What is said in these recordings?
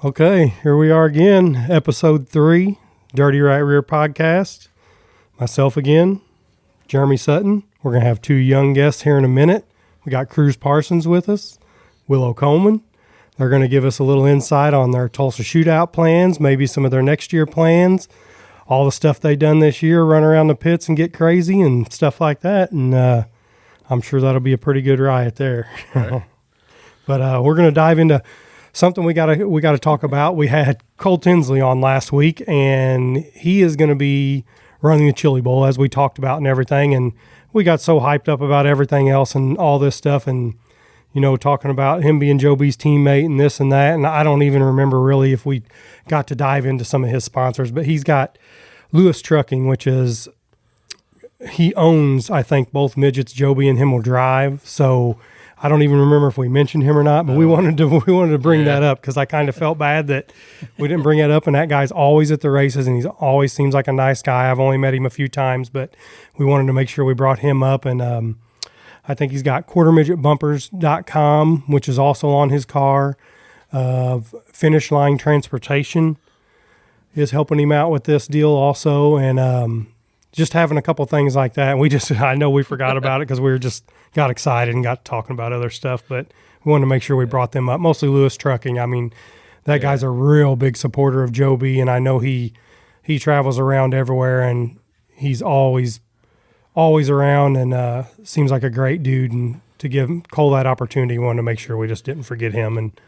Okay, here we are again, episode 3, Dirty Right Rear podcast. Myself again, Jeremy Sutton. We're going to have 2 young guests here in a minute. We got Kruize Parsons with us, Willow Coleman. They're going to give us a little insight on their Tulsa Shootout plans, maybe some of their next year plans, all the stuff they done this year, run around the pits and get crazy and stuff like that. And I'm sure that'll be a pretty good riot there. Right. But we're going to dive into something we gotta talk about. We had Cole Tinsley on last week, and he is going to be running the Chili Bowl, as we talked about and everything. And we got so hyped up about everything else and all this stuff, and talking about him being Joe B's teammate and this and that. And I don't even remember really if we got to dive into some of his sponsors, but he's got Lewis Trucking, which is he owns, I think, both midgets. Joe B and him will drive, so I don't even remember if we mentioned him or not, but we wanted to bring that up because I kind of felt bad that we didn't bring it up. And that guy's always at the races, and he's always seems like a nice guy. I've only met him a few times, but we wanted to make sure we brought him up. And I think he's got quartermidgetbumpers.com, which is also on his car. Finish Line Transportation is helping him out with this deal also, and just having a couple things like that. And I know we forgot about it because we just got excited and got talking about other stuff, but we wanted to make sure we brought them up. Mostly Lewis Trucking. I mean, that guy's a real big supporter of Joe B, and I know he travels around everywhere, and he's always around, and seems like a great dude. And to give Cole that opportunity, we wanted to make sure we just didn't forget him. And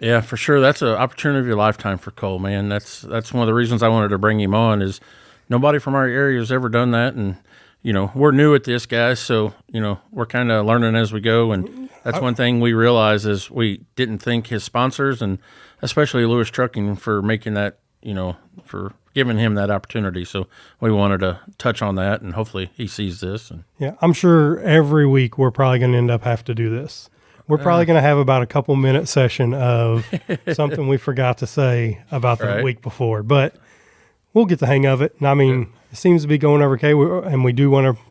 yeah, for sure, that's an opportunity of your lifetime for Cole, man. That's one of the reasons I wanted to bring him on is nobody from our area has ever done that, and we're new at this, guys, so we're kind of learning as we go. And that's one thing we realize is we didn't thank his sponsors, and especially Lewis Trucking, for making that, for giving him that opportunity. So we wanted to touch on that, and hopefully he sees this. And yeah, I'm sure every week we're probably going to end up have to do this. We're probably going to have about a couple minute session of something we forgot to say about the week before, but we'll get the hang of it. And I mean, it seems to be going over okay. And we do want to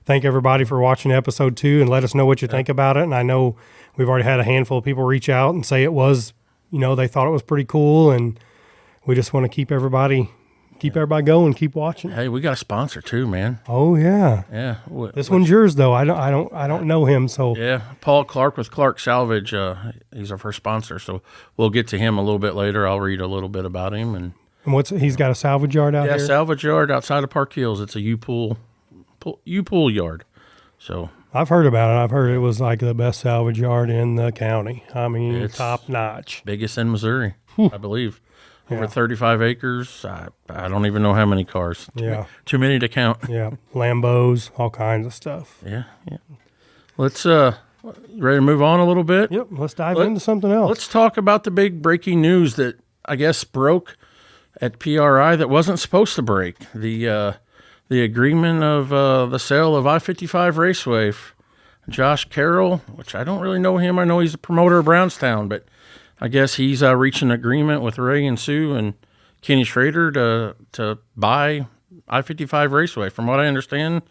thank everybody for watching episode 2 and let us know what you think about it. And I know we've already had a handful of people reach out and say it was, they thought it was pretty cool. And we just want to keep everybody going, keep watching. Hey, we got a sponsor too, man. Oh yeah. Yeah. This one's yours though. I don't know him. So yeah, Paul Clark with Clark Salvage. He's our first sponsor. So we'll get to him a little bit later. I'll read a little bit about him. And he's got a salvage yard out here? Yeah, salvage yard outside of Park Hills. It's a U-Pool yard. So I've heard about it. I've heard it was like the best salvage yard in the county. I mean, it's top notch. Biggest in Missouri, I believe. Over 35 acres. I don't even know how many cars. Too many to count. Yeah, Lambos, all kinds of stuff. Yeah. Let's ready to move on a little bit? Yep, let's dive into something else. Let's talk about the big breaking news that I guess broke at PRI that wasn't supposed to break. The agreement of the sale of I-55 Raceway. Josh Carroll, which I don't really know him. I know he's a promoter of Brownstown, but I guess he's reached an agreement with Ray and Sue and Kenny Schrader to buy I-55 Raceway. From what I understand,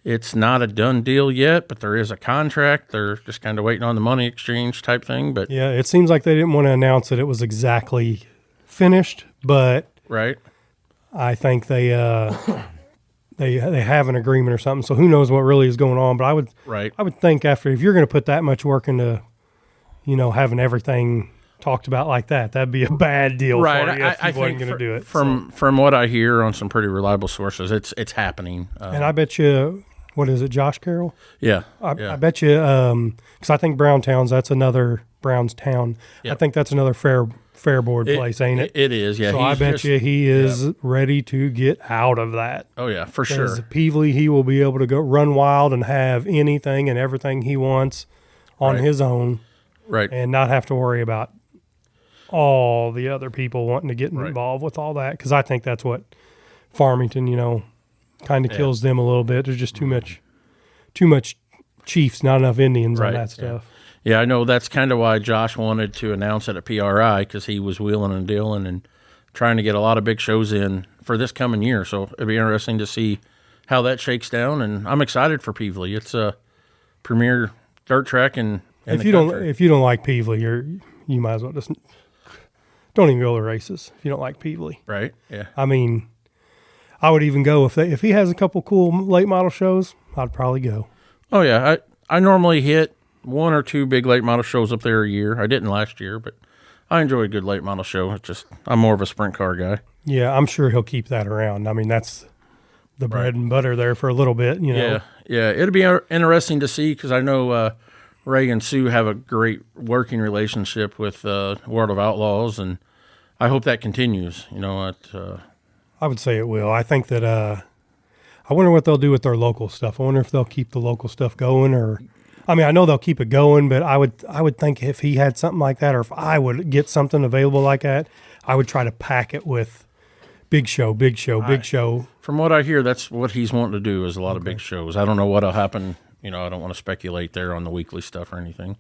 it's not a done deal yet, but there is a contract. They're just kind of waiting on the money exchange type thing. But yeah, it seems like they didn't want to announce that it was exactly finished, but I think they have an agreement or something. So who knows what really is going on? But I would think if you're going to put that much work into having everything talked about like that, that'd be a bad deal for you if you wasn't going to do it. From what I hear on some pretty reliable sources, it's happening. And I bet you, what is it, Josh Carroll? Yeah. I bet you, because I think that's another Brownstown. Yep. I think that's another fair board place, ain't it? It is, yeah. So I bet you he is ready to get out of that. Oh, yeah, for sure. Peevely, he will be able to go run wild and have anything and everything he wants on his own. Right. And not have to worry about all the other people wanting to get involved with all that. Because I think that's what Farmington, kind of kills them a little bit. There's just too much chiefs, not enough Indians on that stuff. Yeah, I know that's kind of why Josh wanted to announce it at PRI, because he was wheeling and dealing and trying to get a lot of big shows in for this coming year. So it'd be interesting to see how that shakes down. And I'm excited for Peevely. It's a premier dirt track and if you don't like Peevely, you might as well just don't even go to races if you don't like Peevely. Right. Yeah. I mean, I would even go if he has a couple cool late model shows. I'd probably go. Oh yeah, I normally hit 1 or 2 big late model shows up there a year. I didn't last year, but I enjoy a good late model show. It's just I'm more of a sprint car guy. Yeah, I'm sure he'll keep that around. I mean, that's the bread and butter there for a little bit, you know. Yeah. It'll be interesting to see because I know Ray and Sue have a great working relationship with World of Outlaws, and I hope that continues. You know, I would say it will. I think that I wonder what they'll do with their local stuff. I wonder if they'll keep the local stuff going, or I mean, I know they'll keep it going, but I would think if he had something like that, or if I would get something available like that, I would try to pack it with big show. From what I hear, that's what he's wanting to do is a lot of big shows. I don't know what'll happen. You know, I don't want to speculate there on the weekly stuff or anything.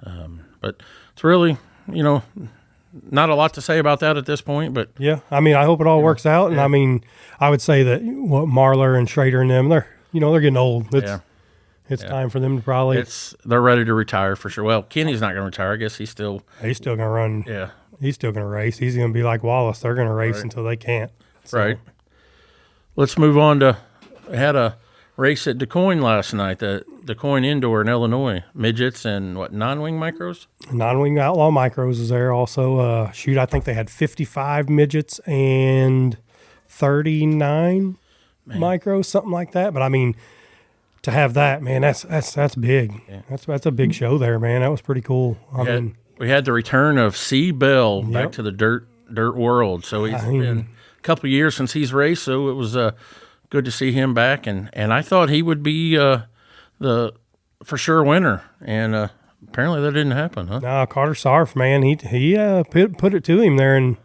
But it's really, you know, not a lot to say about that at this point. But yeah, I mean, I hope it all works out. And I mean, I would say that Marler and Schrader and them, they're getting old. It's time for them to probably. They're ready to retire for sure. Well, Kenny's not going to retire. I guess he's still going to run. Yeah. He's still going to race. He's going to be like Wallace. They're going to race until they can't. So. Right. Let's move on to had a race at DeCoin last night, the DeCoin Indoor in Illinois. Midgets and non-wing micros? Non-wing Outlaw Micros is there also. I think they had 55 midgets and 39 micros, something like that. But, I mean, to have that, man, that's big. Yeah. That's a big show there, man. That was pretty cool. We had the return of C. Bell back to the dirt world. So he's been a couple of years since he's raced, so it was good to see him back. And I thought he would be the for sure winner, and apparently that didn't happen, huh? No, Carter Sarf, man, he put it to him there, and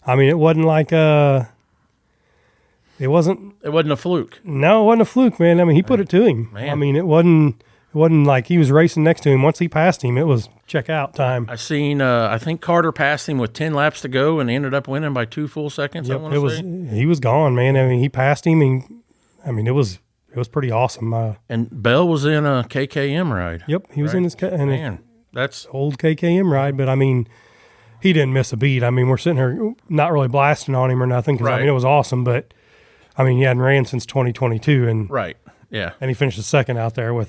I mean it wasn't like it wasn't a fluke. No, it wasn't a fluke, man. I mean he put it to him. Man. I mean it wasn't like he was racing next to him. Once he passed him, it was check out time. I seen. I think Carter passed him with 10 laps to go, and he ended up winning by 2 full seconds. Yep, he was gone, man. I mean, he passed him, and I mean, it was pretty awesome. And Bell was in a KKM ride. Yep, he was in his that's old KKM ride. But I mean, he didn't miss a beat. I mean, we're sitting here not really blasting on him or nothing because I mean, it was awesome. But I mean, he hadn't ran since 2022, and yeah. And he finished second out there with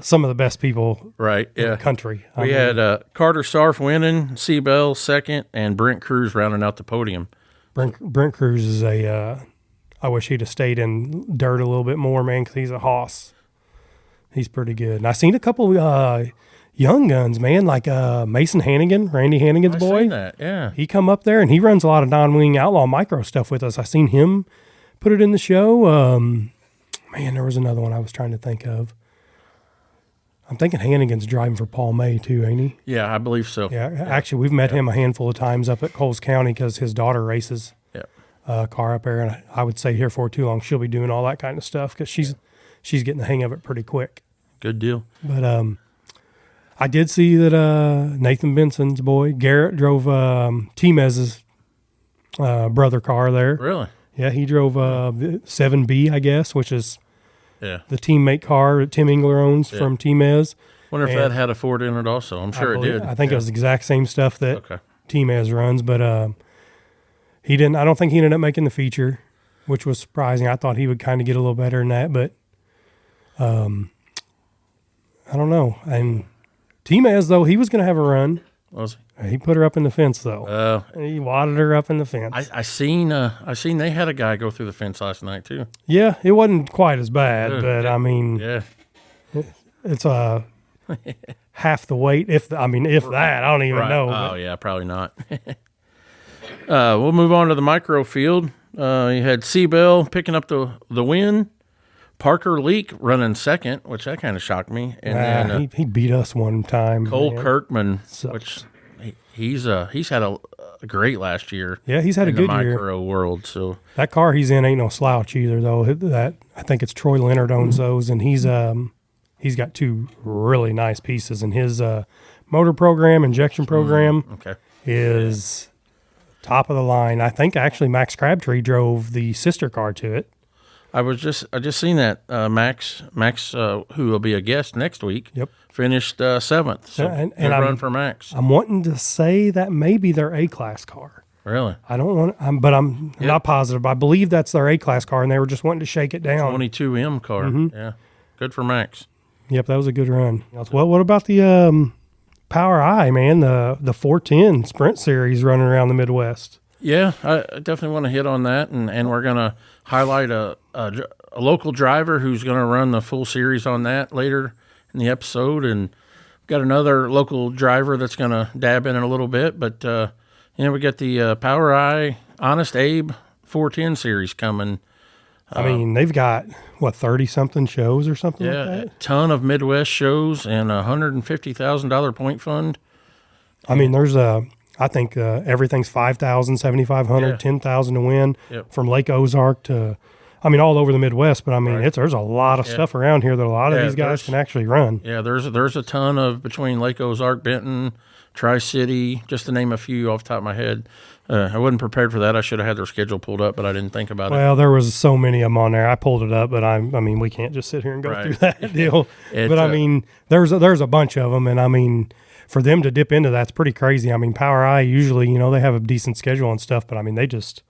some of the best people in the country. We had Carter Sarf winning, C. Bell second, and Brent Kruize rounding out the podium. Brent Kruize is I wish he'd have stayed in dirt a little bit more, man, because he's a hoss. He's pretty good. And I seen a couple young guns, man, like Mason Hannigan, Randy Hannigan's boy. I seen that, yeah. He come up there, and he runs a lot of non-wing Outlaw Micro stuff with us. I seen him put it in the show. Man, there was another one I was trying to think of. I'm thinking Hannigan's driving for Paul May, too, ain't he? Yeah, I believe so. Yeah, actually, we've met him a handful of times up at Coles County because his daughter races car up there. And I would say here for too long she'll be doing all that kind of stuff because she's getting the hang of it pretty quick. Good deal. But I did see that Nathan Benson's boy, Garrett, drove T-Mez's brother car there. Really? Yeah, he drove 7B, I guess, which is the teammate car that Tim Engler owns from T-Mez. Wonder if that had a Ford in it also. I'm sure it did. I think it was the exact same stuff that T-Mez runs, but he didn't. I don't think he ended up making the feature, which was surprising. I thought he would kind of get a little better than that, but I don't know. And T-Mez, though, he was going to have a run. Was he? He put her up in the fence, though. He wadded her up in the fence. I seen they had a guy go through the fence last night, too. Yeah, it wasn't quite as bad, but, I mean, it's half the weight, if that. I don't even know. Oh, yeah, probably not. We'll move on to the micro field. You had C-Bell picking up the win. Parker Leak running second, which that kind of shocked me. And then he beat us one time. Cole Kirkman, which he's had a great last year. Yeah, he's had a good year. Micro world. So that car he's in ain't no slouch either, though. That I think it's Troy Leonard owns those, and he's got 2 really nice pieces, and his motor program, injection program is top of the line. I think actually Max Crabtree drove the sister car to it. I just seen that Max, who will be a guest next week. Yep. Finished 7th. So and good run for Max. I'm wanting to say that maybe their A-class car. Really? I don't want, but I'm not positive. I believe that's their A-class car, and they were just wanting to shake it down. 22M car. Mm-hmm. Yeah. Good for Max. Yep, that was a good run. Well, what about the Power I, man? The 410 Sprint Series running around the Midwest. Yeah, I definitely want to hit on that, and we're going to highlight a local driver who's going to run the full series on that later in the episode, and got another local driver that's going to dab in it a little bit. But we got the Power I Honest Abe 410 series coming. I mean, they've got 30-something shows or something like Yeah, that. a ton of Midwest shows and a $150,000 point fund. I mean, there's I think everything's 5,000, 7,500, Yeah. 10,000 to win Yep. from Lake Ozark to, all over the Midwest. But I mean, Right. there's a lot of stuff around here that a lot of Yeah, these guys there's- can actually run. Yeah, there's a ton of between Lake Ozark, Benton, Tri-City, just to name a few off the top of my head. I wasn't prepared for that. I should have had their schedule pulled up, but I didn't think about it. Well, there was so many of them on there. I pulled it up, but I mean, we can't just sit here and go Right. through that deal. It's, But I mean, there's a bunch of them, and I mean, for them to dip into that's pretty crazy. I mean, Power I usually, they have a decent schedule and stuff, but I mean, they just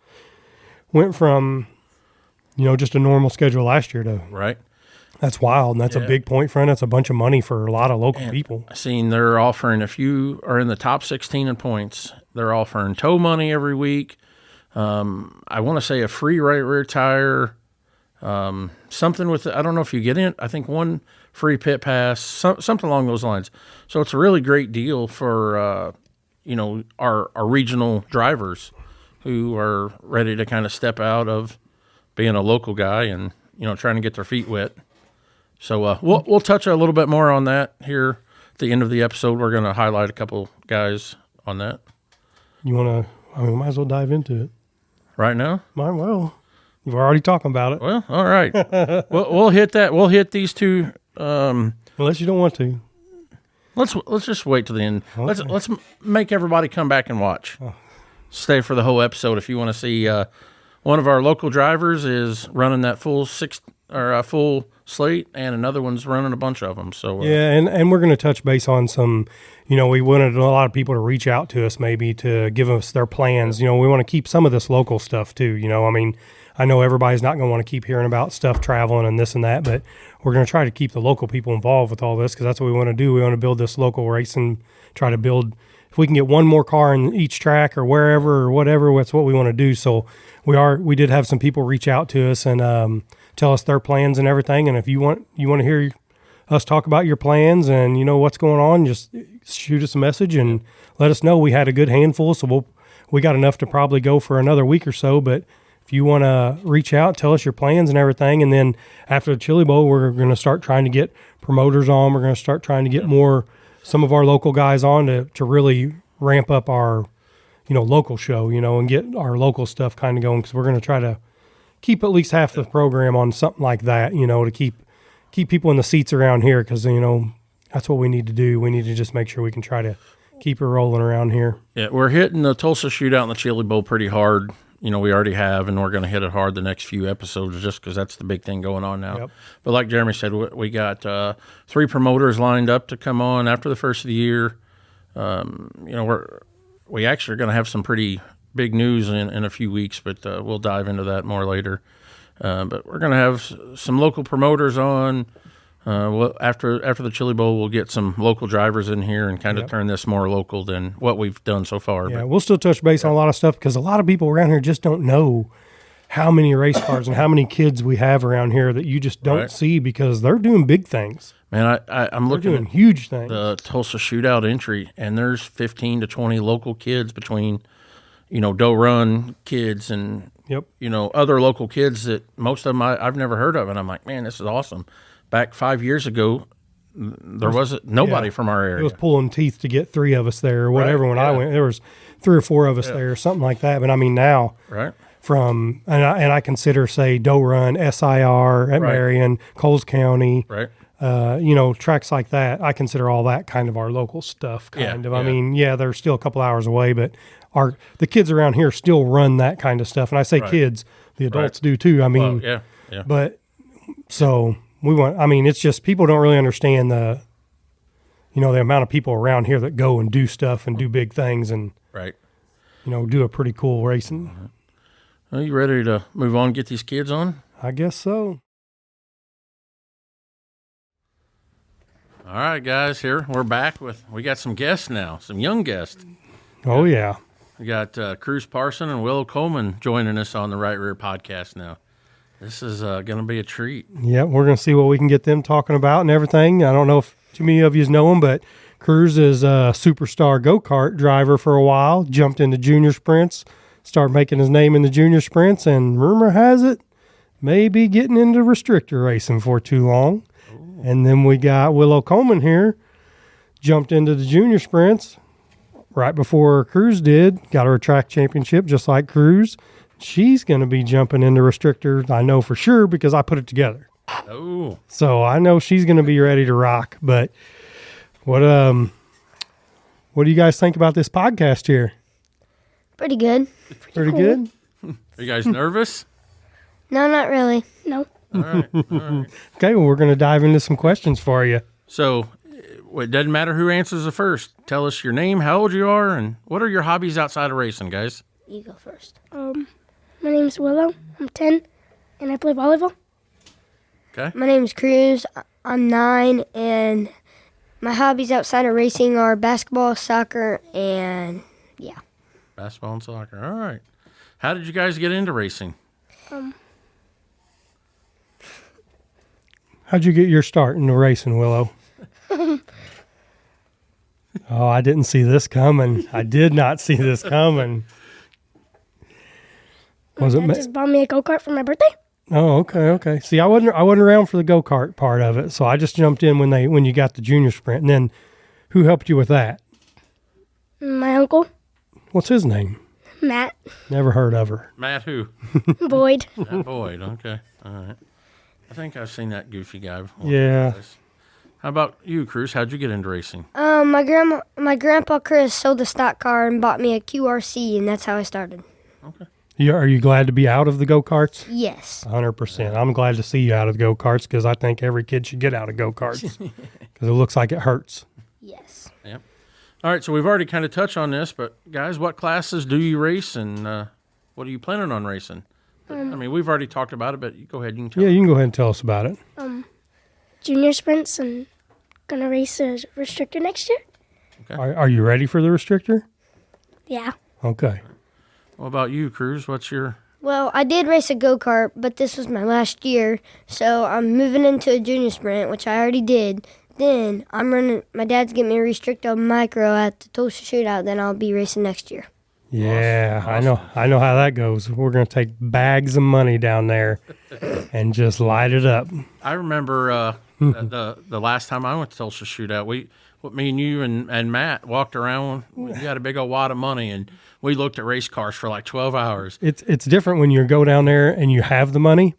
went from, just a normal schedule last year to Right. that's wild, and that's a Yeah. big point front. That's a bunch of money for a lot of local people. I seen they're offering, if you are in the top 16 in points, they're offering tow money every week. I want to say a free right rear tire, something with, I don't know if you get in, I think one free pit pass, something along those lines. So it's a really great deal for, our regional drivers who are ready to kind of step out of being a local guy and, trying to get their feet wet. So we'll touch a little bit more on that here at the end of the episode. We're going to highlight a couple guys on that. You want to? I mean, might as well dive into it. Right now? Might well. We're already talking about it, Well, all right. we'll hit that. We'll hit these two. unless you don't want to. Let's just wait till the end. Okay. Let's make everybody come back and watch. Stay for the whole episode if you want to see. One of our local drivers is running that full full slate, and another one's running a bunch of them. So Yeah, and we're going to touch base on some, we wanted a lot of people to reach out to us maybe to give us their plans. We want to keep some of this local stuff too. I mean, I know everybody's not going to want to keep hearing about stuff traveling and this and that, but we're going to try to keep the local people involved with all this because that's what we want to do. We want to build this local race and try to build, if we can get one more car in each track or wherever or whatever, that's what we want to do. So we did have some people reach out to us and tell us their plans and everything. And if you want to hear us talk about your plans and what's going on, just shoot us a message and let us know. We had a good handful, so we got enough to probably go for another week or so. But if you want to reach out, tell us your plans and everything. And then after the Chili Bowl, we're going to start trying to get promoters on. We're going to start trying to get some of our local guys on to really ramp up our, local show, and get our local stuff kind of going. Cause we're going to try to keep at least half the program on something like that, to keep people in the seats around here. Cause that's what we need to do. We need to just make sure we can try to keep it rolling around here. Yeah, we're hitting the Tulsa Shootout and the Chili Bowl pretty hard. We already have, and we're going to hit it hard the next few episodes just because that's the big thing going on now. Yep. But like Jeremy said, we got 3 promoters lined up to come on after the first of the year. We actually are going to have some pretty big news in a few weeks, but we'll dive into that more later. But we're going to have some local promoters on. After the Chili Bowl, we'll get some local drivers in here and kind of turn this more local than what we've done so far. Yeah, But we'll still touch base on a lot of stuff because a lot of people around here just don't know how many race cars and how many kids we have around here that you just don't Right. see because they're doing big things. man, I'm They're looking doing at huge things. the Tulsa Shootout entry, and there's 15 to 20 local kids between, Doe Run kids and, Yep. other local kids that most of them I've never heard of. And I'm like, man, this is awesome. Back 5 years ago, there wasn't nobody from our area. It was pulling teeth to get 3 of us there or whatever. Right, When I yeah. went, there was 3 or 4 of us there, something like that. But I mean, now Right. from, and I consider, say, Doe Run, SIR at Right. Marion, Coles County, Right. tracks like that. I consider all that kind of our local stuff, kind of. I mean, they're still a couple hours away, but the kids around here still run that kind of stuff. And I say Right. kids, the adults do too. I mean, Well, Yeah. But so it's just people don't really understand the amount of people around here that go and do stuff and do big things and, Right. Do a pretty cool racing. Are you ready to move on and get these kids on? I guess so. All right, guys, here we're back we got some guests now, some young guests. Oh, yeah. We got Kruize Parson and Willow Coleman joining us on the Right Rear podcast now. This is going to be a treat. Yeah, we're going to see what we can get them talking about and everything. I don't know if too many of you know them, but Kruize is a superstar go-kart driver for a while, jumped into junior sprints, started making his name in the junior sprints, and rumor has it, maybe getting into restrictor racing for too long. Ooh. And then we got Willow Coleman here, jumped into the junior sprints right before Kruize did, got her a track championship just like Kruize. She's going to be jumping into restrictor, I know for sure, because I put it together. Oh. So I know she's going to be ready to rock. But what do you guys think about this podcast here? Pretty good. Pretty cool. Good? Are you guys nervous? No, not really. No. All right. Okay, well, we're going to dive into some questions for you. So it doesn't matter who answers the first. Tell us your name, how old you are, and what are your hobbies outside of racing, guys? You go first. My name's Willow. I'm 10, and I play volleyball. Okay. My name's Kruize. I'm 9, and my hobbies outside of racing are basketball, soccer, and yeah. Basketball and soccer. All right. How did you guys get into racing? How'd you get your start in the racing, Willow? Oh, I didn't see this coming. I did not see this coming. Was it? Dad just bought me a go-kart for my birthday. Oh, okay. See, I wasn't around for the go-kart part of it, so I just jumped in when you got the junior sprint. And then, who helped you with that? My uncle, What's his name? Matt Never heard of her. Matt who? Boyd. Matt Boyd. Okay. All right. I think I've seen that goofy guy before. Yeah. How about you, Kruize? How'd you get into racing? My grandpa Chris sold a stock car and bought me a QRC, and that's how I started. Okay. Are you glad to be out of the go-karts? Yes. 100%. I'm glad to see you out of the go-karts because I think every kid should get out of go-karts because it looks like it hurts. Yes. Yeah. All right, so we've already kind of touched on this, but guys, what classes do you race, and what are you planning on racing? We've already talked about it, but go ahead. You can tell. Yeah, you can go ahead and tell us about it. Junior sprints and gonna race a restrictor next year. Okay. Are you ready for the restrictor? Yeah. Okay. What about you, Kruize? What's your... Well, I did race a go-kart, but this was my last year, so I'm moving into a junior sprint, which I already did. Then my dad's getting me a restrictor micro at the Tulsa Shootout, then I'll be racing next year. Yeah, awesome. I know how that goes. We're going to take bags of money down there and just light it up. I remember the last time I went to Tulsa Shootout, me and you and Matt walked around. We got a big old wad of money, and we looked at race cars for like 12 hours. It's different when you go down there and you have the money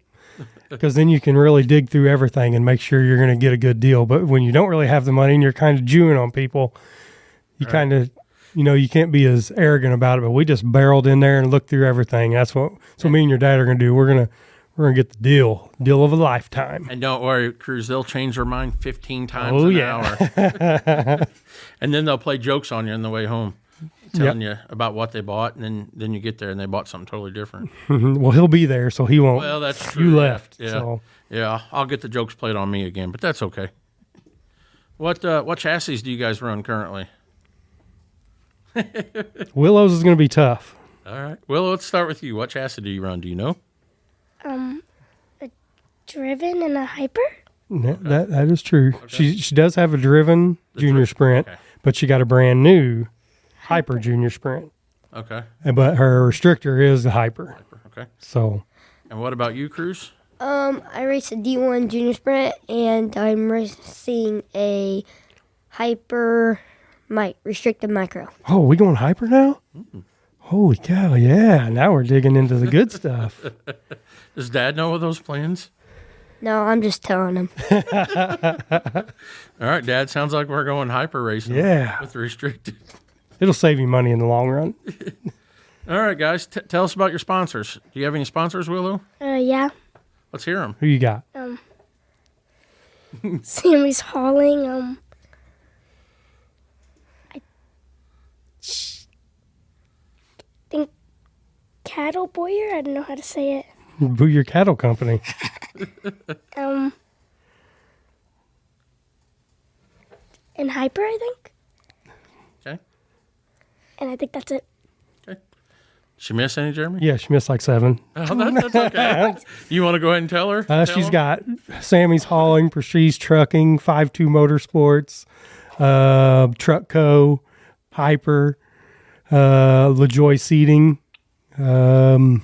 because then you can really dig through everything and make sure you're going to get a good deal. But when you don't really have the money and you're kind of Jewing on people, you kind of... you can't be as arrogant about it, but we just barreled in there and looked through everything. That's what me and your dad are going to do. We're gonna get the deal of a lifetime. And don't worry, Kruize, they'll change their mind 15 times an hour. And then they'll play jokes on you on the way home, telling you about what they bought, and then you get there and they bought something totally different. Well, he'll be there, so he won't. Well, that's true. You left. Yeah. So. Yeah, I'll get the jokes played on me again, but that's okay. What chassis do you guys run currently? Willow's is going to be tough. All right. Willow, let's start with you. What chassis do you run? Do you know? A driven and a hyper. That is true. Okay. She does have a driven junior sprint, but she got a brand new hyper junior sprint. Okay. But her restrictor is the hyper. Okay. So. And what about you, Kruize? I race a D1 junior sprint, and I'm racing a hyper restricted micro. Oh, we going hyper now? Holy cow, yeah. Now we're digging into the good stuff. Does Dad know of those plans? No, I'm just telling him. All right, Dad, sounds like we're going hyper racing with restricted. It'll save you money in the long run. All right, guys, tell us about your sponsors. Do you have any sponsors, Willow? Yeah. Let's hear them. Who you got? Sammy's hauling. I think Cattle Boyer. I don't know how to say it. Boo Your Cattle Company. And Hyper, I think. Okay. And I think that's it. Okay. Did she miss any, Jeremy? Yeah, she missed like 7. Oh, that's okay. You want to go ahead and tell her? Tell She's 'em? got Sammy's Hauling, Prestige Trucking, 5-2 Motorsports, Truck Co., Hyper, LaJoy Seating. I'm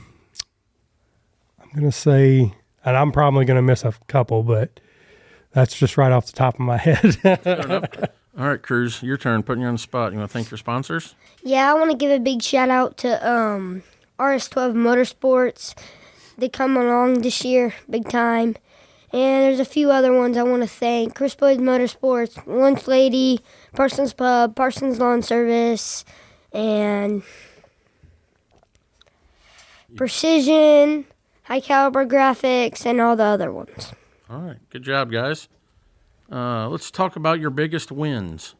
going to say, and I'm probably going to miss a couple, but that's just right off the top of my head. All right, Kruize, your turn. Putting you on the spot. You want to thank your sponsors? Yeah, I want to give a big shout out to RS12 Motorsports. They come along this year, big time. And there's a few other ones I want to thank. Chris Boyd's Motorsports, Lunch Lady, Parsons Pub, Parsons Lawn Service, and Precision, High Caliber Graphics, and all the other ones. All right. Good job, guys. Let's talk about your biggest wins.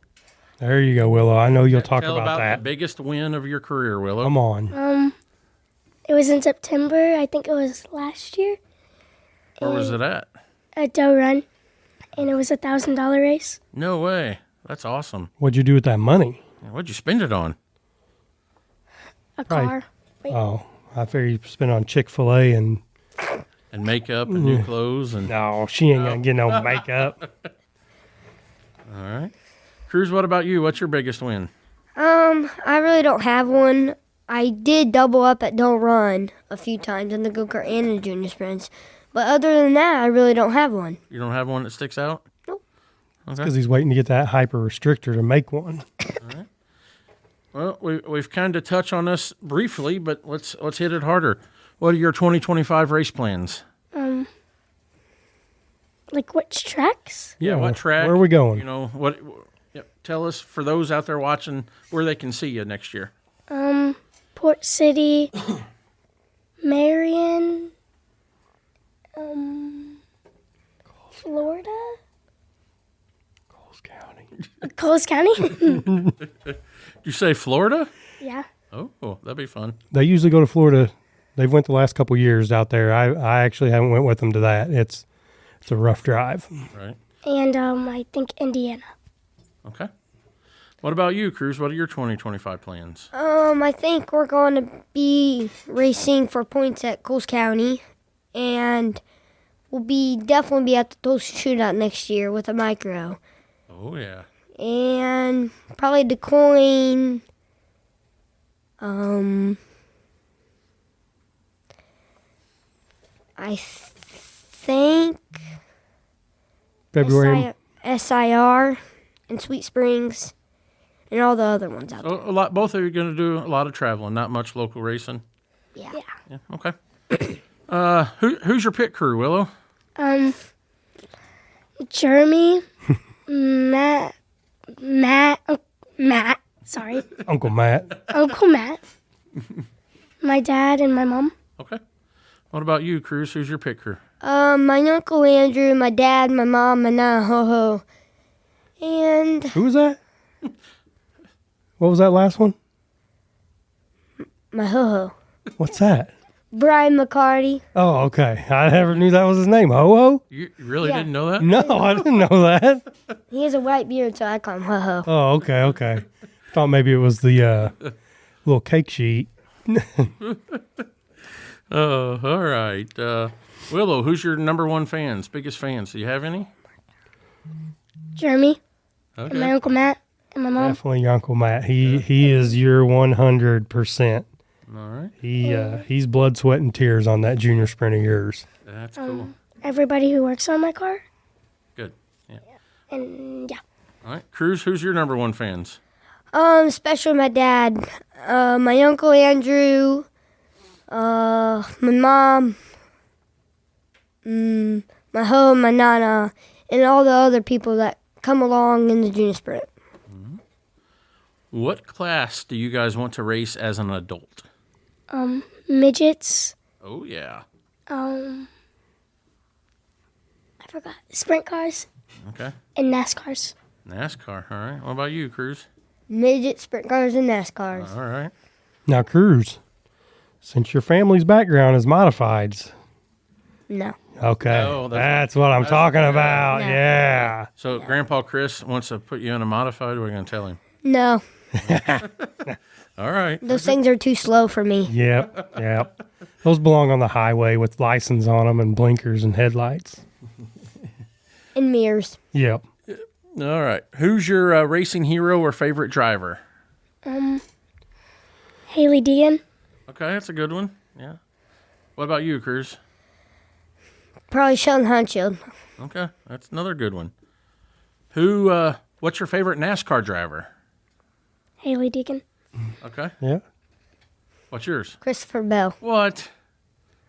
There you go, Willow. I know you'll talk Tell about the that. biggest win of your career, Willow. Come on. It was in September. I think it was last year. Where was it at? A dough run, and it was $1,000 race. No way. That's awesome. What'd you do with that money? What'd you spend it on? A Right. car. Wait, Oh, I figured you spent on Chick-fil-A and... And makeup and new clothes and. No, she ain't going to get no makeup. All right. Kruize, what about you? What's your biggest win? I really don't have one. I did double up at Don't Run a few times in the go-kart and in the junior sprints. But other than that, I really don't have one. You don't have one that sticks out? Nope. Okay. Because he's waiting to get that hyper restrictor to make one. Well, we've kind of touched on this briefly, but let's hit it harder. What are your 2025 race plans? like which tracks? Yeah, what track? Where are we going? You know, what? Yep, tell us, for those out there watching, where they can see you next year. Port City, Marion, Florida, Coles County. Coles County. Did you say Florida? Yeah. Oh, that'd be fun. They usually go to Florida. They've went the last couple years out there. I actually haven't went with them to that. It's a rough drive. Right. And I think Indiana. Okay. What about you, Kruize? What are your 2025 plans? I think we're going to be racing for points at Coles County, and we'll definitely be at the Tulsa Shootout next year with a micro, Oh, yeah. and probably DeCoin. I think February. SIR and Sweet Springs and all the other ones out there. So a lot. Both of you are going to do a lot of traveling, not much local racing. Yeah. Yeah. Okay. Who's your pit crew, Willow? Jeremy, Matt, sorry, Uncle Matt. Uncle Matt, my dad, and my mom. Okay. What about you, Kruize? Who's your pit crew? My Uncle Andrew, my dad, my mom, my nana, ho-ho. And Who was that? What was that last one? my ho-ho. What's that? Brian McCarty. Oh, okay. I never knew that was his name. Ho-Ho? You really Yeah. didn't know that? No, I didn't know that. He has a white beard, so I call him ho-ho. Oh, okay. Thought maybe it was the little cake sheet. Oh, all right. Willow, who's your number one biggest fans? Do you have any? Jeremy, and my Okay. Uncle Matt, and my mom. Definitely your Uncle Matt. He is your 100%. All right. He's blood, sweat, and tears on that junior sprint of yours. That's cool. Everybody who works on my car, Good. Yeah. and yeah, All right. Kruize, who's your number one fans? Especially my dad, my Uncle Andrew, my mom, my ho, my nana, and all the other people that come along in the junior sprint. What class do you guys want to race as an adult? midgets, Oh, yeah. I forgot. Sprint cars Okay. and NASCARs. NASCAR. All right. What about you, Kruize? Midget, sprint cars, and NASCARs. All right. Now, Kruize, since your family's background is modifieds. No. Okay. No, that's what I'm talking about. No. Yeah. So Grandpa Chris wants to put you in a modified. We're going to tell him. No. All right. Those things are too slow for me. Yep. Yep. Those belong on the highway with license on them and blinkers and headlights. And mirrors. Yep. All right. Who's your racing hero or favorite driver? Haley Deegan. Okay, that's a good one. Yeah. What about you, Kruize? Probably Sheldon Hansfield. Okay, that's another good one. What's your favorite NASCAR driver? Haley Deegan. Okay. Yeah. What's yours? Christopher Bell. What?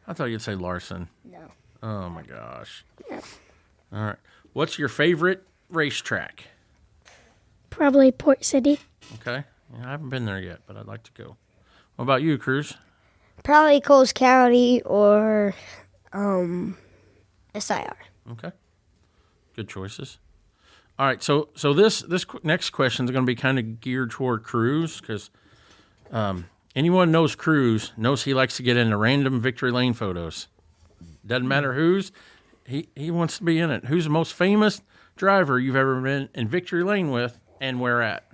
I thought you'd say Larson. No. Oh my gosh. All right. What's your favorite racetrack? Probably Port City. Okay. Yeah, I haven't been there yet, but I'd like to go. What about you, Kruize? Probably Coles County or SIR. Okay. Good choices. All right. So this next question is going to be kind of geared toward Kruize because anyone knows Kruize knows he likes to get into random victory lane photos. Doesn't matter whose. He wants to be in it. Who's the most famous driver you've ever been in victory lane with and where at?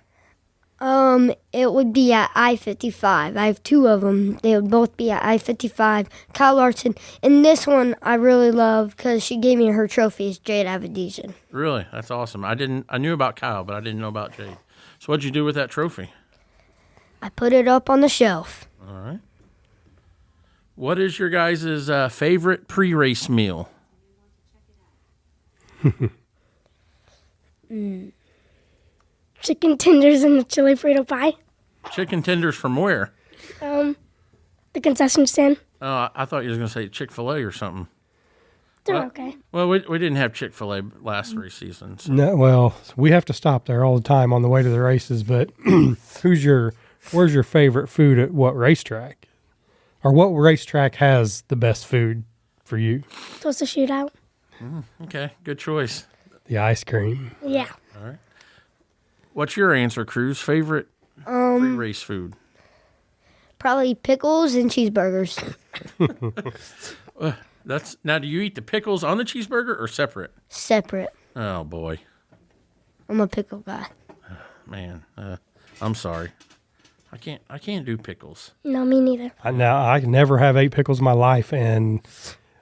It would be at I-55. I have two of them. They would both be at I-55. Kyle Larson. And this one I really love because she gave me her trophy is Jade Avedition. Really? That's awesome. I knew about Kyle, but I didn't know about Jade. So what'd you do with that trophy? I put it up on the shelf. All right. What is your guys' favorite pre-race meal? Chicken tenders and the chili Frito pie. Chicken tenders from where? The concession stand. Oh, I thought you were going to say Chick-fil-A or something. They're Well- okay. Well, we didn't have Chick-fil-A last race season. So. No, well, we have to stop there all the time on the way to the races. But where's your favorite food at what racetrack? Or what racetrack has the best food for you? Tulsa Shootout. Okay, good choice. The ice cream. Yeah. What's your answer, Kruize? Favorite pre-race food? Probably pickles and cheeseburgers. Now, do you eat the pickles on the cheeseburger or separate? Separate. Oh boy, I'm a pickle guy. man, I'm sorry. I can't do pickles. No, me neither. Now, I never have ate pickles in my life, and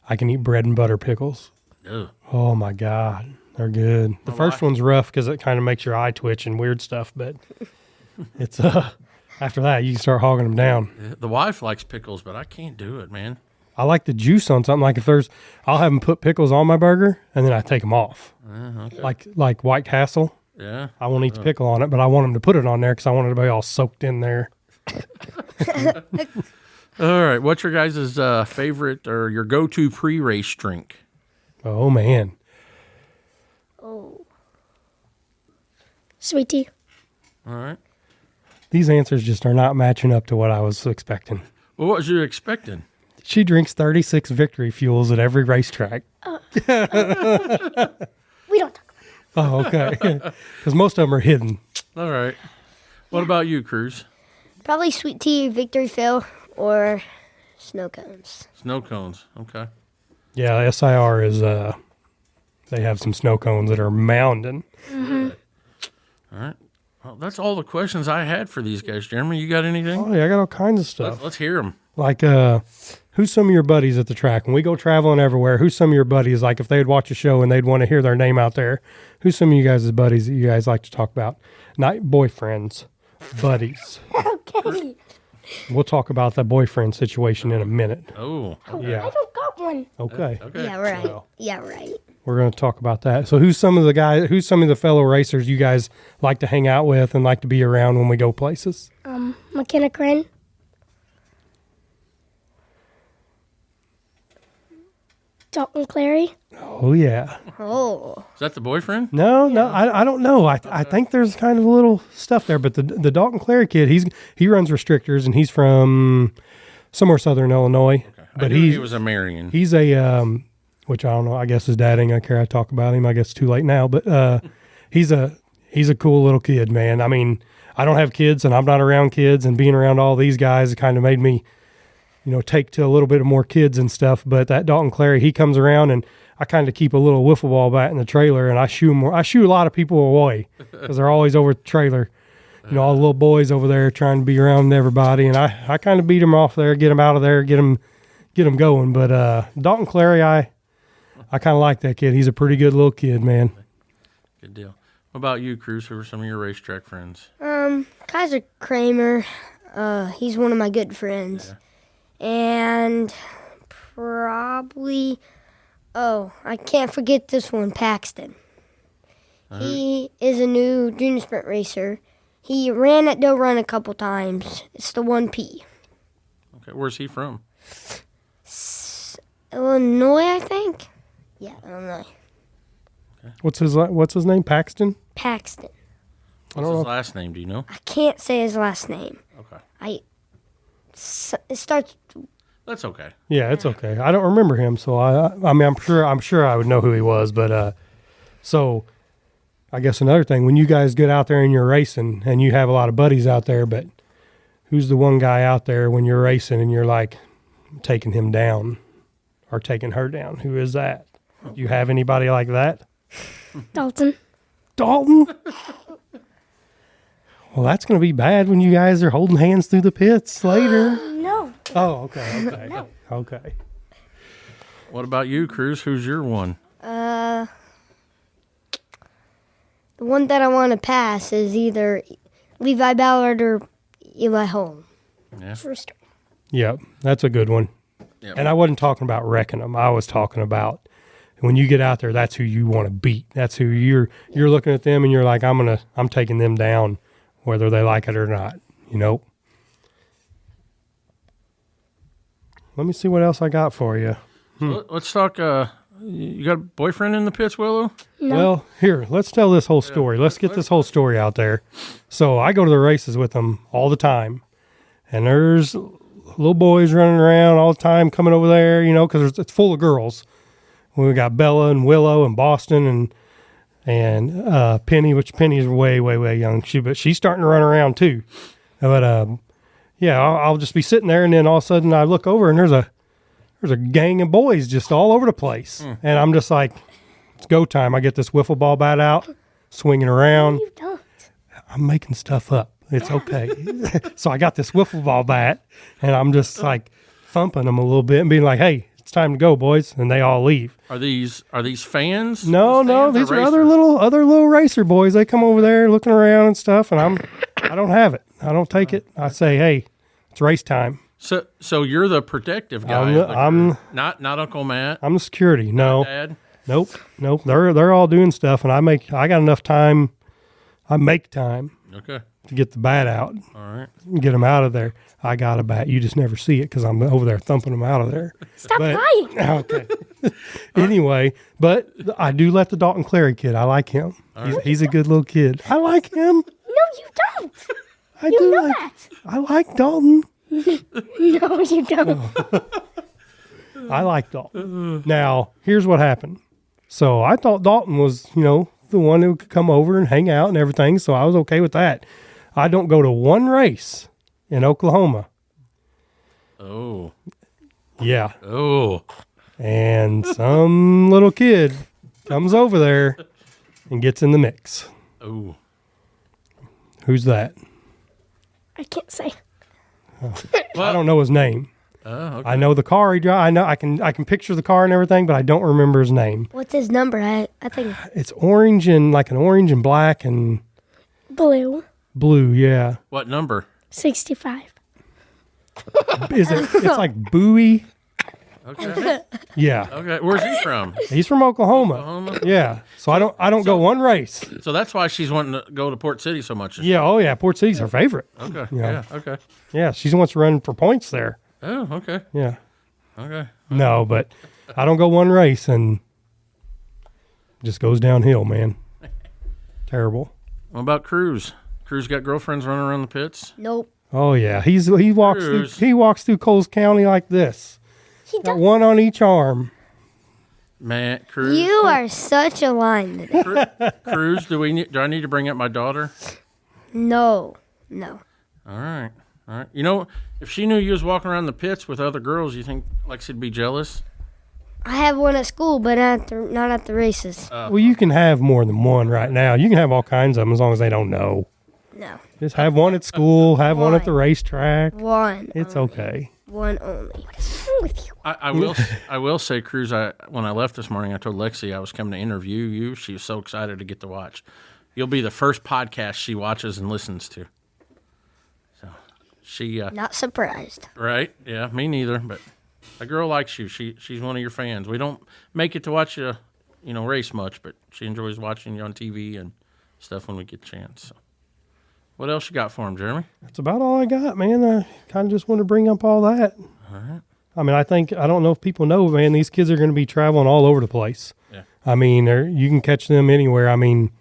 I can eat bread and butter pickles. Ugh. Oh, my God. They're good. The first one's rough because it kind of makes your eye twitch and weird stuff, but it's after that, you can start hogging them down. The wife likes pickles, but I can't do it, man. I like the juice on something. Like I'll have them put pickles on my burger, and then I take them off. Okay. Like White Castle. Yeah. I won't eat the pickle on it, but I want them to put it on there because I want it to be all soaked in there. All right. What's your guys' favorite or your go-to pre-race drink? Oh, man. Oh. Sweet tea. All right. These answers just are not matching up to what I was expecting. Well, what was you expecting? She drinks 36 Victory Fuels at every racetrack. We don't talk about Oh, okay. Because most of them are hidden. All right. What about you, Kruize? Probably sweet tea, Victory Fill, or snow cones. Snow cones. Okay. Yeah, SIR is, they have some snow cones that are mountain. All right. Well, that's all the questions I had for these guys. Jeremy, you got anything? Oh, yeah, I got all kinds of stuff. Let's hear them. Like, who's some of your buddies at the track? When we go traveling everywhere, who's some of your buddies? Like, if they'd watch a show and they'd want to hear their name out there, who's some of you guys' buddies that you guys like to talk about? Not boyfriends, buddies. Okay. We'll talk about the boyfriend situation in a minute. Oh. Yeah. I don't got one. Okay. Okay. Yeah, right. Well. Yeah, right. We're going to talk about that. So who's some of the fellow racers you guys like to hang out with and like to be around when we go places? McKenna Crane. Dalton Clary. Oh, yeah. Oh. Is that the boyfriend? No, I don't know. I think there's kind of a little stuff there, but the Dalton Clary kid, he runs restrictors and he's from somewhere southern Illinois. I But knew he was a Marion. he's a which I don't know. I guess his dad ain't gonna care I talk about him. I guess it's too late now, but he's a cool little kid, man. I mean, I don't have kids and I'm not around kids, and being around all these guys, it kind of made me, take to a little bit of more kids and stuff. But that Dalton Clary, he comes around, and I kind of keep a little wiffle ball bat in the trailer, and I shoot a lot of people away because they're always over at the trailer. All the little boys over there trying to be around everybody, and I kind of beat them off there, get them out of there, get them going. But Dalton Clary, I kind of like that kid. He's a pretty good little kid, man. Good deal. What about you, Kruize? Who are some of your racetrack friends? Kaiser Kramer. He's one of my good friends. Yeah. And probably, I can't forget this one, Paxton. He is a new junior sprint racer. He ran at Doe Run a couple times. It's the 1P. Okay, where's he from? Illinois, I think. Yeah, Illinois. Okay. What's his name? Paxton? Paxton. What's his last name? Do you know? I can't say his last name. Okay. It starts. That's okay. Yeah, it's okay. I don't remember him, so I mean, I'm sure I would know who he was, but so I guess another thing, when you guys get out there and you're racing, and you have a lot of buddies out there, but who's the one guy out there when you're racing and you're like taking him down or taking her down? Who is that? Do you have anybody like that? Dalton. Dalton? Well, that's going to be bad when you guys are holding hands through the pits later. No. Oh, okay. No. Okay. What about you, Kruize? Who's your one? The one that I want to pass is either Levi Ballard or Eli Holm. Yeah. First. Yeah, that's a good one. Yep. And I wasn't talking about wrecking them. I was talking about when you get out there, that's who you want to beat. That's who you're looking at them and you're like, I'm taking them down, whether they like it or not. Let me see what else I got for you. So let's talk. You got a boyfriend in the pits, Willow? No. Well, here, let's tell this whole story. Let's get this whole story out there. So I go to the races with them all the time, and there's little boys running around all the time coming over there, because it's full of girls. We got Bella and Willow and Boston and Penny, which Penny's way, way, way young. But she's starting to run around too. But I'll just be sitting there, and then all of a sudden I look over, and there's a gang of boys just all over the place. And I'm just like, it's go time. I get this wiffle ball bat out, swinging around. You don't. I'm making stuff up. It's okay. So I got this wiffle ball bat, and I'm just like thumping them a little bit and being like, hey, it's time to go, boys. And they all leave. Are these fans? No, these are other little racer boys. They come over there looking around and stuff, and I don't have it. I don't take it. I say, hey, it's race time. So you're the protective guy. I'm not Uncle Matt. I'm the security. No, Dad. nope. They're all doing stuff, and I got enough time. I make time Okay. to get the bat out, All right. and get them out of there. I got a bat. You just never see it because I'm over there thumping them out of there. Stop lying. Okay. Anyway, but I do let the Dalton Clary kid. I like him. He's a good little kid. I like him. No, you don't. I do know like. that. I like Dalton. No, you don't. I like Dalton. Now, here's what happened. So I thought Dalton was, the one who could come over and hang out and everything. So I was okay with that. I don't go to one race in Oklahoma. Oh. Yeah. Oh. And some little kid comes over there and gets in the mix. Oh. Who's that? I can't say. I don't know his name. Okay. I know the car he drives. I know I can picture the car and everything, but I don't remember his name. What's his number? I think It's orange and like an orange and black and Blue. blue. Yeah. What number? 65. Is it? It's like Bowie. Okay. Yeah. Okay. Where's he from? He's from Oklahoma. Oklahoma. Yeah. So I don't go one race. So that's why she's wanting to go to Port City so much. Yeah. Oh yeah. Port City's her favorite. Okay. Yeah. Yeah. Okay. Yeah. She wants to run for points there. Oh. Okay. Yeah. Okay. No, but I don't go one race and it just goes downhill, man. Terrible. What about Kruize? Kruize got girlfriends running around the pits. nope. Oh yeah. He Cruise. walks through Coles County like this. He Got does. one on each arm. Man, Kruize. You are such a line today. Kruize, do I need to bring up my daughter? No. All right. You know, if she knew you was walking around the pits with other girls, you think Lexi'd be jealous? I have one at school, but not at the races. Well, you can have more than one right now. You can have all kinds of them as long as they don't know. No. Just have one at school, have one at the racetrack. One. It's only. okay. One only. What is wrong with you? I will say, Kruize, when I left this morning, I told Lexi I was coming to interview you. She was so excited to get to watch. You'll be the first podcast she watches and listens to. So she Not surprised. right? Yeah, me neither. But a girl likes you. She's one of your fans. We don't make it to watch you, race much, but she enjoys watching you on TV and stuff when we get a chance. So. What else you got for him, Jeremy? That's about all I got, man. I kind of just want to bring up all that. All right. I mean, I don't know if people know, man, these kids are going to be traveling all over the place. Yeah. I mean, you can catch them anywhere. I mean,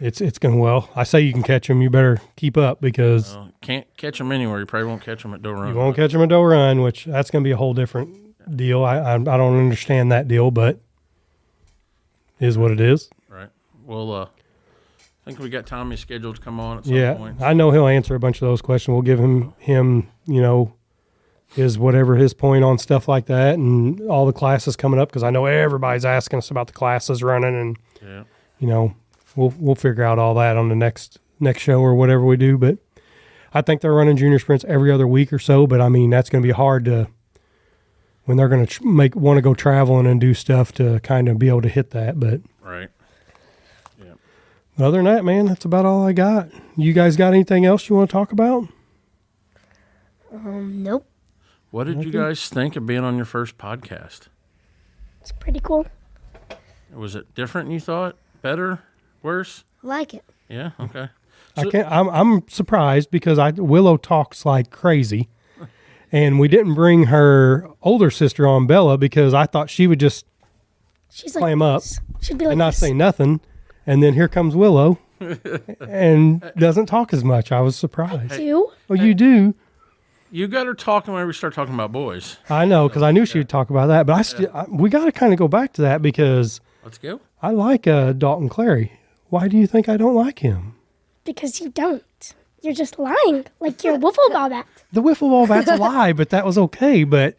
it's going to, well, I say you can catch them. You better keep up because Can't catch them anywhere. You probably won't catch them at Doe Run. you won't catch them at Doe Run, which that's going to be a whole different deal. I don't understand that deal, but it is what it is. Right. Well, I think we got Tommy scheduled to come on at some point. I know he'll answer a bunch of those questions. We'll give him his point on stuff like that and all the classes coming up because I know everybody's asking us about the classes running and we'll figure out all that on the next show or whatever we do. But I think they're running junior sprints every other week or so. But I mean that's going to be hard to when they're going to want to go traveling and do stuff to kind of be able to hit that. But right. other than that, man, that's about all I got. You guys got anything else you want to talk about? Nope. What did you guys think of being on your first podcast? It's pretty cool. Was it different than you thought? Better? Worse? Like it. Yeah? Okay. I'm surprised because Willow talks like crazy. And we didn't bring her older sister on, Bella, because I thought she would just She's clam up She'd be like and not this. say nothing. And then here comes Willow and doesn't talk as much. I was surprised. You? Oh, you do? You got her talking when we start talking about boys. I know, because I knew she would talk about that. But we got to kind of go back to that because Let's go. I like Dalton Clary. Why do you think I don't like him? Because you don't. You're just lying, like your wiffle ball bat. The wiffle ball bat's a lie, but that was okay. But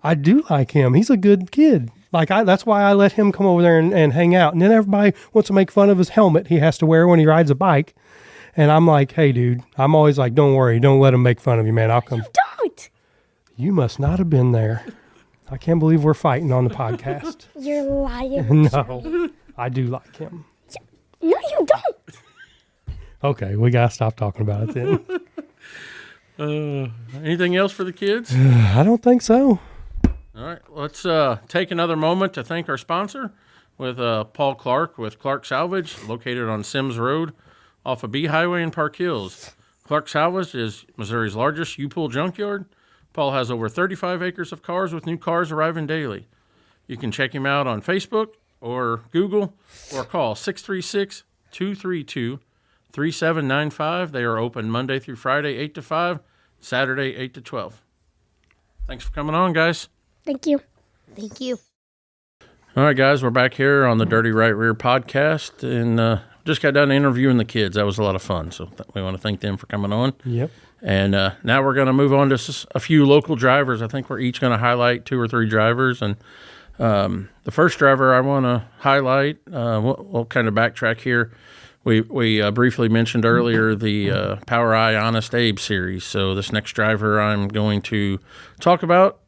I do like him. He's a good kid. That's why I let him come over there and hang out. And then everybody wants to make fun of his helmet he has to wear when he rides a bike. And I'm like, hey, dude, I'm always like, don't worry. Don't let him make fun of you, man. I'll come. You don't. You must not have been there. I can't believe we're fighting on the podcast. You're lying. No, I do like him. No, you don't. Okay, we got to stop talking about it then. Anything else for the kids? I don't think so. All right, let's take another moment to thank our sponsor with Paul Clark with Clark Salvage, located on Sims Road off of B Highway in Park Hills. Clark Salvage is Missouri's largest U-Pull junkyard. Paul has over 35 acres of cars with new cars arriving daily. You can check him out on Facebook or Google or call 636-232-3795. They are open Monday through Friday, 8 to 5, Saturday, 8 to 12. Thanks for coming on, guys. Thank you. Thank you. All right, guys, we're back here on the Dirty Right Rear podcast, and just got done interviewing the kids. That was a lot of fun, so we want to thank them for coming on. Yep. And now we're going to move on to a few local drivers. I think we're each going to highlight 2 or 3 drivers, and the first driver I want to highlight, we'll kind of backtrack here. We briefly mentioned earlier the Power Eye Honest Abe series, so this next driver I'm going to talk about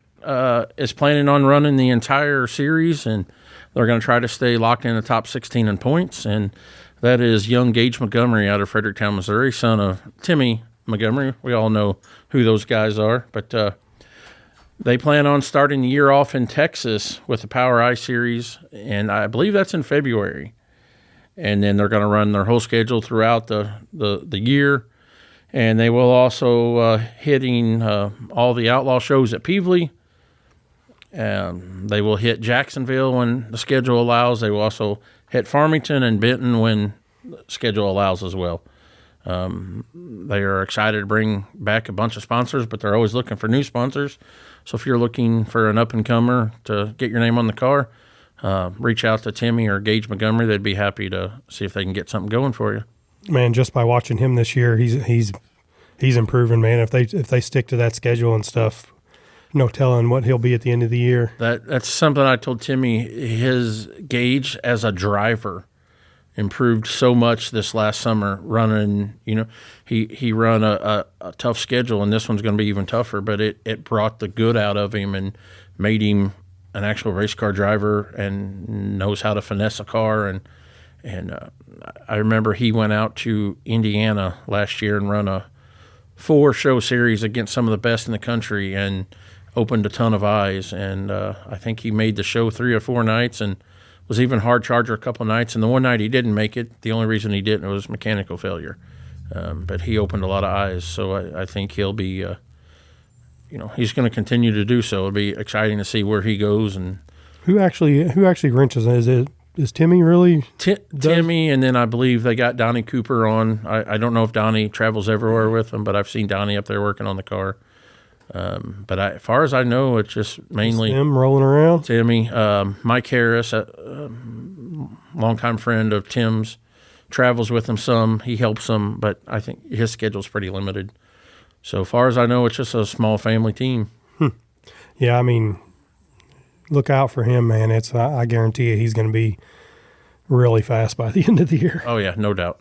is planning on running the entire series, and they're going to try to stay locked in the top 16 in points, and that is young Gage Montgomery out of Fredericktown, Missouri, son of Timmy Montgomery. We all know who those guys are, but they plan on starting the year off in Texas with the Power Eye series, and I believe that's in February, and then they're going to run their whole schedule throughout the year, and they will also hitting all the outlaw shows at Peevely. They will hit Jacksonville when the schedule allows. They will also hit Farmington and Benton when the schedule allows as well. They are excited to bring back a bunch of sponsors, but they're always looking for new sponsors. So if you're looking for an up-and-comer to get your name on the car, reach out to Timmy or Gage Montgomery. They'd be happy to see if they can get something going for you. Man, just by watching him this year, he's improving, man. If they stick to that schedule and stuff, no telling what he'll be at the end of the year. That's something I told Timmy. His Gage as a driver improved so much this last summer running. He run a tough schedule, and this one's going to be even tougher, but it brought the good out of him and made him an actual race car driver and knows how to finesse a car. And I remember he went out to Indiana last year and run a 4-show series against some of the best in the country and opened a ton of eyes. And I think he made the show 3 or 4 nights and was even hard charger a couple nights. And the one night he didn't make it, the only reason he didn't was mechanical failure. But he opened a lot of eyes. So I think he'll be, he's going to continue to do so. It'll be exciting to see where he goes. And who actually wrenches? Is Timmy really? Timmy, and then I believe they got Donnie Cooper on. I don't know if Donnie travels everywhere with them, but I've seen Donnie up there working on the car. But as far as I know, it's just mainly him rolling around. Timmy, Mike Harris, a longtime friend of Tim's, travels with him some. He helps them, but I think his schedule's pretty limited. So far as I know, it's just a small family team. Yeah, I mean, look out for him, man. I guarantee you he's going to be really fast by the end of the year. Oh yeah, no doubt.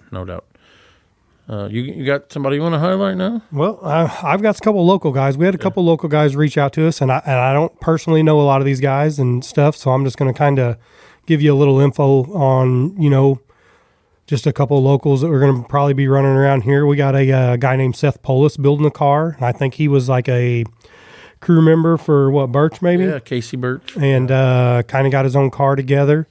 You got somebody you want to highlight now? Well, I've got a couple of local guys. We had a couple of local guys reach out to us, and I don't personally know a lot of these guys and stuff, so I'm just going to kind of give you a little info on, just a couple of locals that we're going to probably be running around here. We got a guy named Seth Polis building a car, and I think he was like a crew member for, Birch maybe? Yeah, Casey Birch. And kind of got his own car together.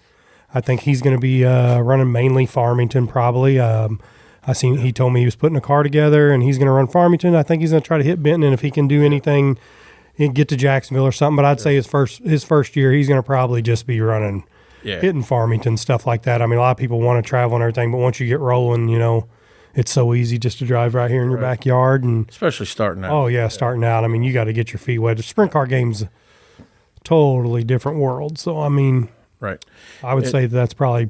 I think he's going to be running mainly Farmington probably. He told me he was putting a car together and he's going to run Farmington. I think he's going to try to hit Benton, and if he can do anything, he can get to Jacksonville or something. But I'd say his first year, he's going to probably just be running, hitting Farmington, stuff like that. I mean, a lot of people want to travel and everything, but once you get rolling, it's so easy just to drive right here in your backyard. And especially starting out. Oh, yeah, starting out. I mean, you got to get your feet wet. The sprint car game's a totally different world. So, I mean, I would say that's probably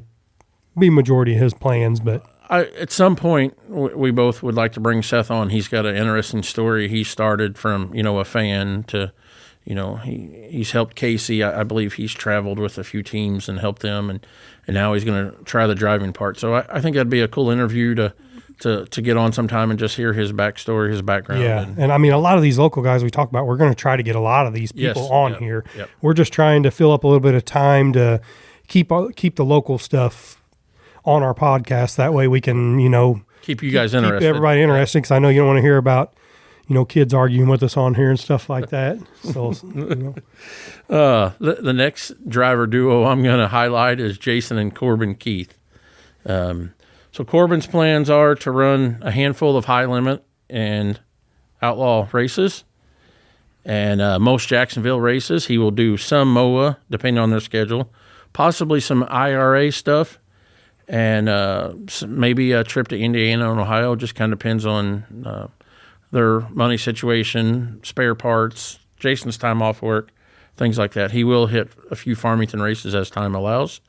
be majority of his plans, but at some point, we both would like to bring Seth on. He's got an interesting story. He started from, a fan to, he's helped Casey. I believe he's traveled with a few teams and helped them, and now he's going to try the driving part. So I think that'd be a cool interview to get on sometime and just hear his backstory, his background. Yeah, and I mean, a lot of these local guys we talk about, we're going to try to get a lot of these people on here. Yep. We're just trying to fill up a little bit of time to keep the local stuff on our podcast. That way we can, keep you guys interested. Keep everybody interested, because I know you don't want to hear about, kids arguing with us on here and stuff like that. So, the next driver duo I'm going to highlight is Jason and Corbin Keith. So Corbin's plans are to run a handful of high limit and outlaw races, and most Jacksonville races. He will do some MOA, depending on their schedule, possibly some IRA stuff, and maybe a trip to Indiana and Ohio. Just kind of depends on their money situation, spare parts, Jason's time off work, things like that. He will hit a few Farmington races as time allows.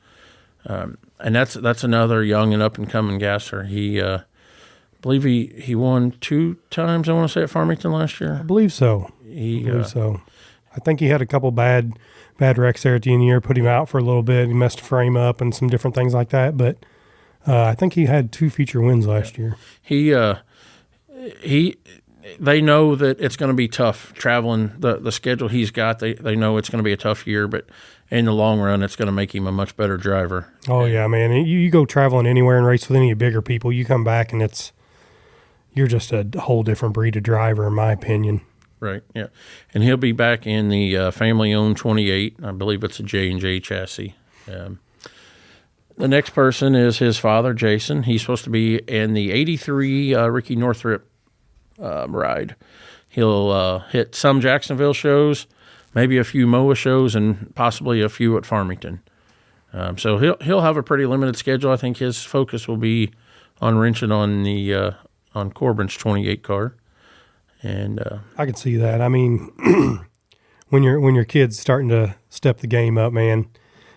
And that's another young and up-and-coming gasser. He believe he won 2 times, I want to say, at Farmington last year. I believe so. I think he had a couple bad wrecks there at the end of the year, put him out for a little bit. He messed a frame up and some different things like that. But I think he had 2 feature wins last year. They know that it's going to be tough traveling the schedule he's got. They know it's going to be a tough year, but in the long run, it's going to make him a much better driver. Oh, yeah, man. You go traveling anywhere and race with any bigger people, you come back and you're just a whole different breed of driver, in my opinion. Right, yeah. And he'll be back in the family-owned 28. I believe it's a J&J chassis. The next person is his father, Jason. He's supposed to be in the 83 Ricky Northrup ride. He'll hit some Jacksonville shows, maybe a few MOA shows, and possibly a few at Farmington. So he'll have a pretty limited schedule. I think his focus will be on wrenching on the on Corbin's 28 car. And I can see that. I mean, when your kid's starting to step the game up, man,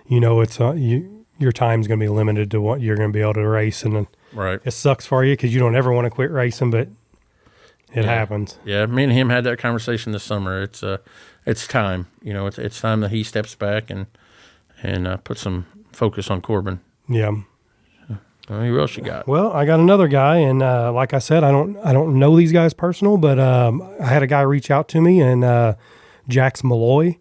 it's your time's going to be limited to what you're going to be able to race, and right. It sucks for you because you don't ever want to quit racing, but it happens. Yeah, me and him had that conversation this summer. It's time. It's time that he steps back and put some focus on Corbin. Yeah. Who else you got? Well, I got another guy, and like I said, I don't know these guys personal, but I had a guy reach out to me, and Jax Malloy,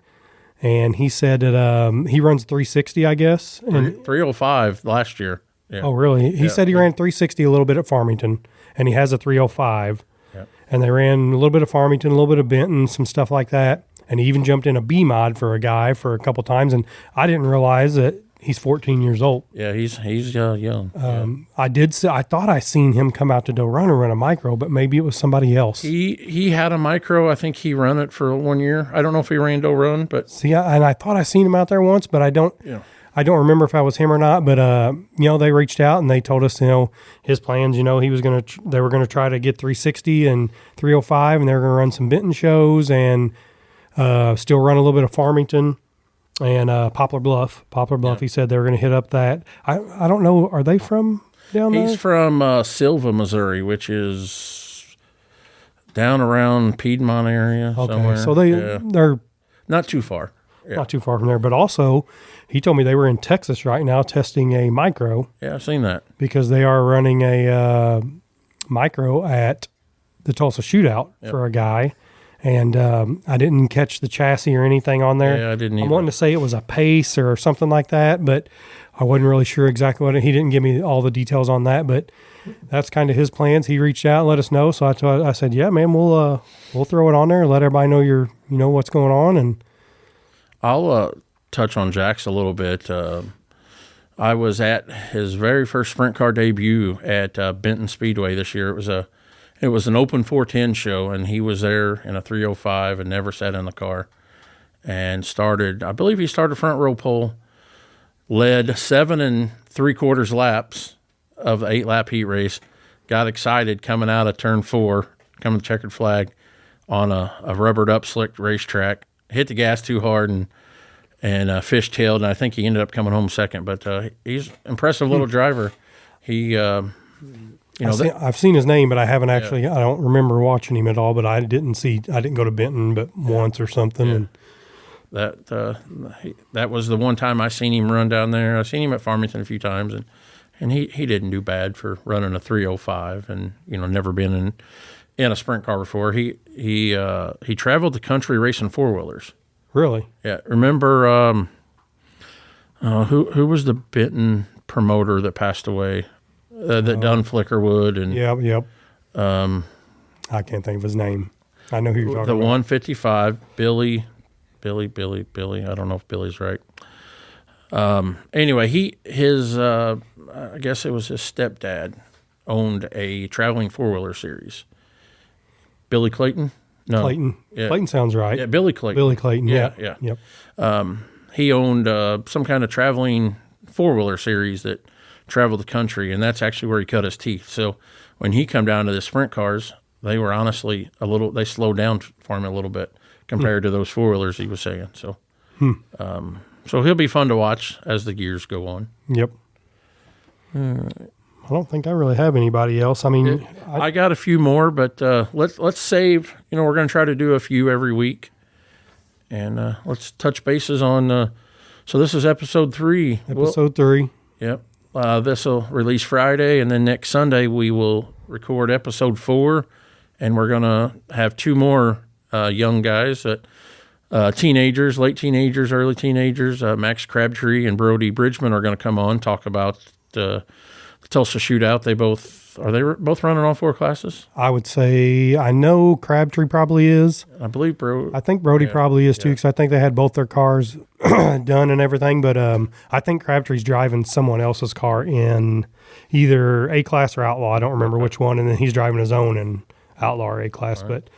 and he said that he runs 360, I guess. And 305 last year. Yeah. Oh, really? He said he ran 360 a little bit at Farmington, and he has a 305. Yeah. And they ran a little bit of Farmington, a little bit of Benton, some stuff like that. And he even jumped in a B mod for a guy for a couple times, and I didn't realize that he's 14 years old. Yeah, he's young. I thought I seen him come out to Doe Run and run a micro, but maybe it was somebody else. He had a micro. I think he ran it for 1 year. I don't know if he ran Doe Run, but see, and I thought I seen him out there once, but I don't. Yeah. I don't remember if I was him or not. But they reached out and they told us, his plans. They were gonna try to get 360 and 305, and they were gonna run some Benton shows and still run a little bit of Farmington. And Poplar Bluff. Yeah. He said they were going to hit up that. I don't know. Are they from down there? He's from Silva, Missouri, which is down around Piedmont area somewhere. So they're not too far. Yeah. Not too far from there. But also, he told me they were in Texas right now testing a micro. Yeah, I've seen that. Because they are running a micro at the Tulsa Shootout for a guy. And I didn't catch the chassis or anything on there. Yeah, I didn't either. I'm wanting to say it was a Pace or something like that, but I wasn't really sure exactly what he didn't give me all the details on that, but that's kind of his plans. He reached out and let us know. So I said, yeah, man, we'll throw it on there and let everybody know you know what's going on. And I'll touch on Jax a little bit. I was at his very first sprint car debut at Benton Speedway this year. It was an open 410 show, and he was there in a 305 and never sat in the car. And I believe he started front row pole, led 7 3/4 laps of the 8-lap heat race, got excited coming out of turn 4, coming to checkered flag on a rubbered up slick racetrack, hit the gas too hard and fishtailed, and I think he ended up coming home second. But he's an impressive little driver. He I've seen his name, but I haven't actually. I don't remember watching him at all. But I didn't go to Benton, but once or something. Yeah. And that was the one time I seen him run down there. I seen him at Farmington a few times, and he didn't do bad for running a 305, and never been in a sprint car before. He traveled the country racing 4-wheelers. Really? Yeah. Remember who was the Benton promoter that passed away? That done Flickerwood and yep. I can't think of his name. I know who you're talking the about. 155 Billy. I don't know if Billy's right. Anyway, I guess it was his stepdad owned a traveling 4-wheeler series. Billy Clayton. No, Clayton. Yeah. Clayton sounds right. Yeah, Billy Clayton. Billy Clayton. Yeah. Yep. Yep. He owned some kind of traveling 4-wheeler series that traveled the country, and that's actually where he cut his teeth. So when he come down to the sprint cars, they were honestly they slowed down for him a little bit compared to those 4-wheelers he was saying. So, so he'll be fun to watch as the years go on. Yep. I don't think I really have anybody else. I mean, I got a few more, but let's save. We're going to try to do a few every week, and let's touch bases on. So this is episode 3. Episode 3. Yep. This will release Friday, and then next Sunday we will record episode 4, and we're going to have 2 more young guys, teenagers, late teenagers, early teenagers. Max Crabtree and Brody Bridgman are going to come on, talk about the Tulsa Shootout. Are they both running all 4 classes? I would say I know Crabtree probably is. I believe I think Brody probably is too, because I think they had both their cars done and everything. But I think Crabtree's driving someone else's car in either A class or Outlaw. I don't remember which one, and then he's driving his own in Outlaw or A class. Right.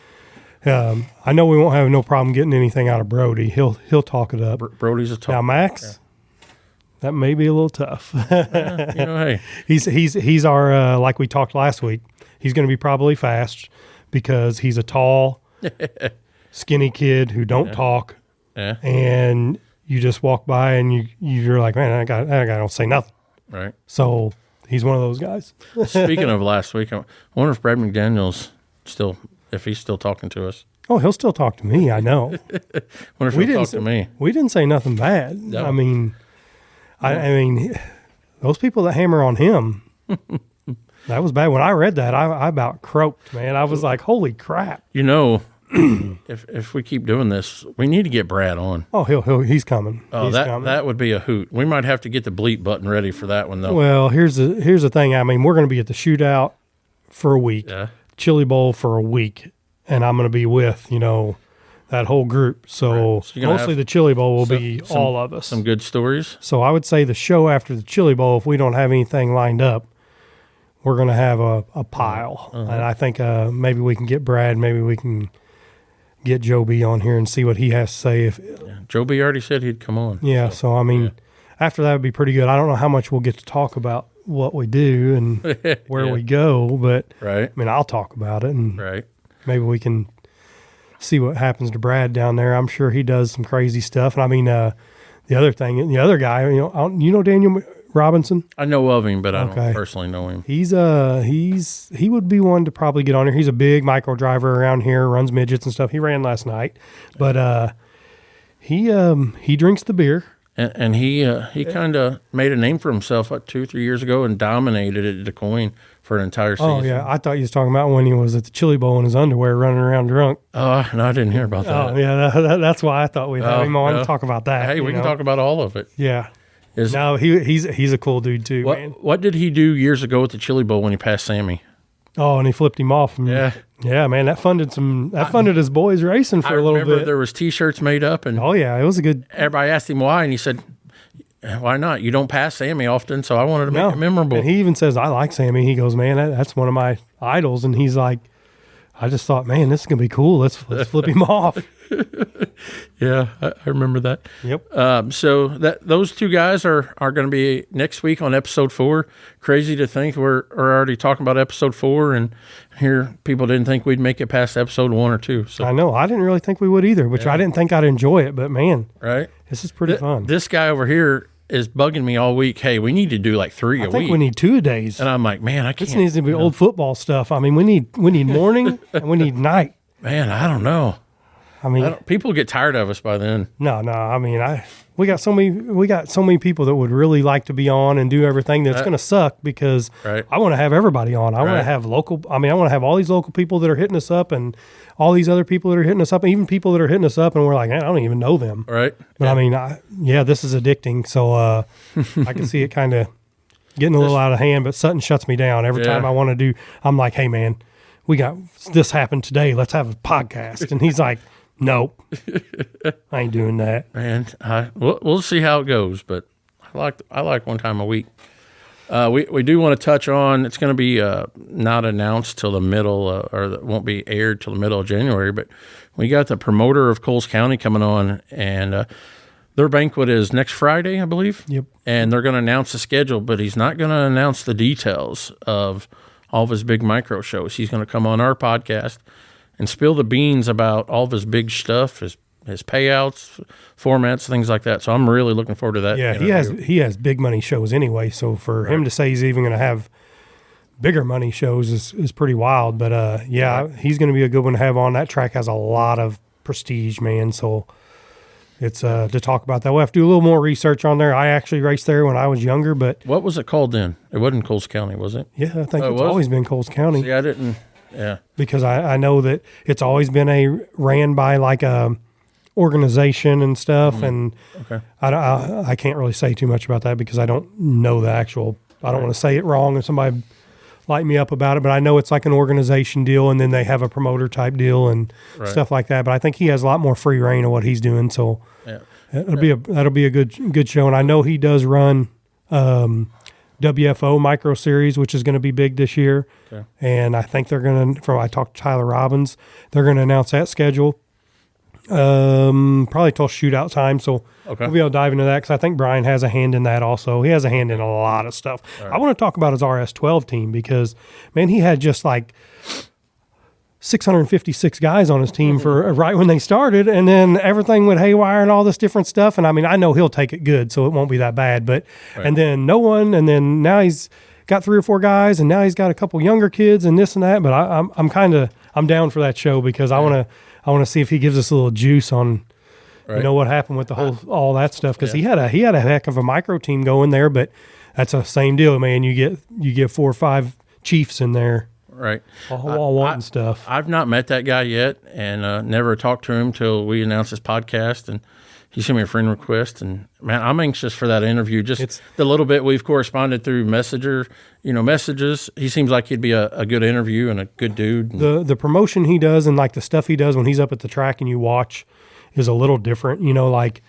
But I know we won't have no problem getting anything out of Brody. He'll talk it up. Brody's a talk. Now Max. that may be a little tough. Hey, He's our like we talked last week. He's going to be probably fast because he's a tall, skinny kid who don't talk, and you just walk by and you're like, man, that guy don't say nothing. Right. So he's one of those guys. Speaking of last week, I wonder if Brad McDaniel's if he's still talking to us. Oh, he'll still talk to me. I know. Wonder if he'll talk to me. We didn't say nothing bad. No. I mean, I mean, those people that hammer on him, that was bad. When I read that, I about croaked, man. I was like, holy crap. If we keep doing this, we need to get Brad on. Oh, he's coming. Oh, he's coming. That would be a hoot. We might have to get the bleep button ready for that one, though. Well, here's the thing. I mean, we're going to be at the shootout for a week, Chili Bowl for a week, and I'm going to be with, that whole group. So, right. So mostly the Chili Bowl will be all of us. Some good stories. So I would say the show after the Chili Bowl, if we don't have anything lined up, we're going to have a pile. And I think maybe we can get Brad, maybe we can get Joe B on here and see what he has to say. Joe B already said he'd come on. Yeah, so I mean, after that would be pretty good. I don't know how much we'll get to talk about what we do and where we go, but right. I mean, I'll talk about it, and right. maybe we can see what happens to Brad down there. I'm sure he does some crazy stuff. And I mean, the other guy, Daniel Robinson? I know of him, but I don't personally know him. He would be one to probably get on here. He's a big micro driver around here, runs midgets and stuff. He ran last night, but he drinks the beer. And he kind of made a name for himself 2 or 3 years ago and dominated at Du Quoin for an entire season. Oh, yeah. I thought you was talking about when he was at the Chili Bowl in his underwear running around drunk. Oh, no, I didn't hear about that. Oh, yeah. That's why I thought we'd have him on to talk about that. Hey, we can talk about all of it. Yeah. No, he's a cool dude, too, man. What did he do years ago at the Chili Bowl when he passed Sammy? Oh, and he flipped him off. Yeah, man, that funded his boys racing for a little bit. I remember there was T-shirts made up, and oh yeah, it was a good. Everybody asked him why, and he said, "Why not? You don't pass Sammy often, so I wanted to make it memorable." And he even says, "I like Sammy." He goes, "Man, that's one of my idols," and he's like, "I just thought, man, this is gonna be cool. Let's flip him off." Yeah, I remember that. Yep. So those two guys are going to be next week on episode 4. Crazy to think we're already talking about episode 4, and here people didn't think we'd make it past episode 1 or 2. So I know I didn't really think we would either, which I didn't think I'd enjoy it, but man, right, this is pretty fun. This guy over here is bugging me all week. Hey, we need to do like 3 a week. I think we need 2 a days. And I'm like, man, I can't. This needs to be old football stuff. I mean, we need morning and we need night. Man, I don't know. I mean, people get tired of us by then. No. I mean, we got so many people that would really like to be on and do everything that's going to suck because I want to have everybody on. I want to have local. I mean, I want to have all these local people that are hitting us up and all these other people that are hitting us up, and even people that are hitting us up, and we're like, man, I don't even know them. Right. But I mean, this is addicting. So I can see it kind of getting a little out of hand. But Sutton shuts me down every time I want to do. I'm like, hey man, we got this happened today. Let's have a podcast, and he's like. Nope, I ain't doing that. Man, we'll see how it goes, but I like one time a week. We do want to touch on, it's going to be not announced till the middle, or it won't be aired till the middle of January, but we got the promoter of Coles County coming on, and their banquet is next Friday, I believe. Yep. And they're going to announce the schedule, but he's not going to announce the details of all of his big micro shows. He's going to come on our podcast and spill the beans about all of his big stuff, his payouts, formats, things like that. So I'm really looking forward to that. Yeah, he has big money shows anyway. So for him to say he's even going to have bigger money shows is pretty wild. But he's going to be a good one to have on. That track has a lot of prestige, man. So it's to talk about that. We'll have to do a little more research on there. I actually raced there when I was younger, but what was it called then? It wasn't Coles County, was it? Yeah, I think it's always been Coles County. See, I didn't. Yeah, because I know that it's always been ran by like a organization and stuff, and I can't really say too much about that because I don't know the actual. I don't want to say it wrong and somebody light me up about it, but I know it's like an organization deal, and then they have a promoter type deal and stuff like that. But I think he has a lot more free reign of what he's doing, so that'll be a good show. And I know he does run. WFO Micro Series, which is going to be big this year. Okay. And I think they're going to, I talked to Tyler Robbins, they're going to announce that schedule Probably till shootout time. So Okay. we'll be able to dive into that because I think Brian has a hand in that also. He has a hand in a lot of stuff. Right. I want to talk about his RS12 team because, man, he had just like 656 guys on his team for right when they started, and then everything went haywire and all this different stuff. And I mean, I know he'll take it good, so it won't be that bad. But and then no one, and then now he's got 3 or 4 guys, and now he's got a couple younger kids and this and that. But I'm down for that show because I want to see if he gives us a little juice on you know what happened with the whole all that stuff because he had a heck of a micro team going there. But that's the same deal, man. You get 4 or 5 chiefs in there. Right. All wanting stuff. I've not met that guy yet and never talked to him till we announced this podcast. And he sent me a friend request. And, man, I'm anxious for that interview. Just the little bit we've corresponded through messages. He seems like he'd be a good interview and a good dude. The promotion he does and, like, the stuff he does when he's up at the track and you watch is a little different. You know, like,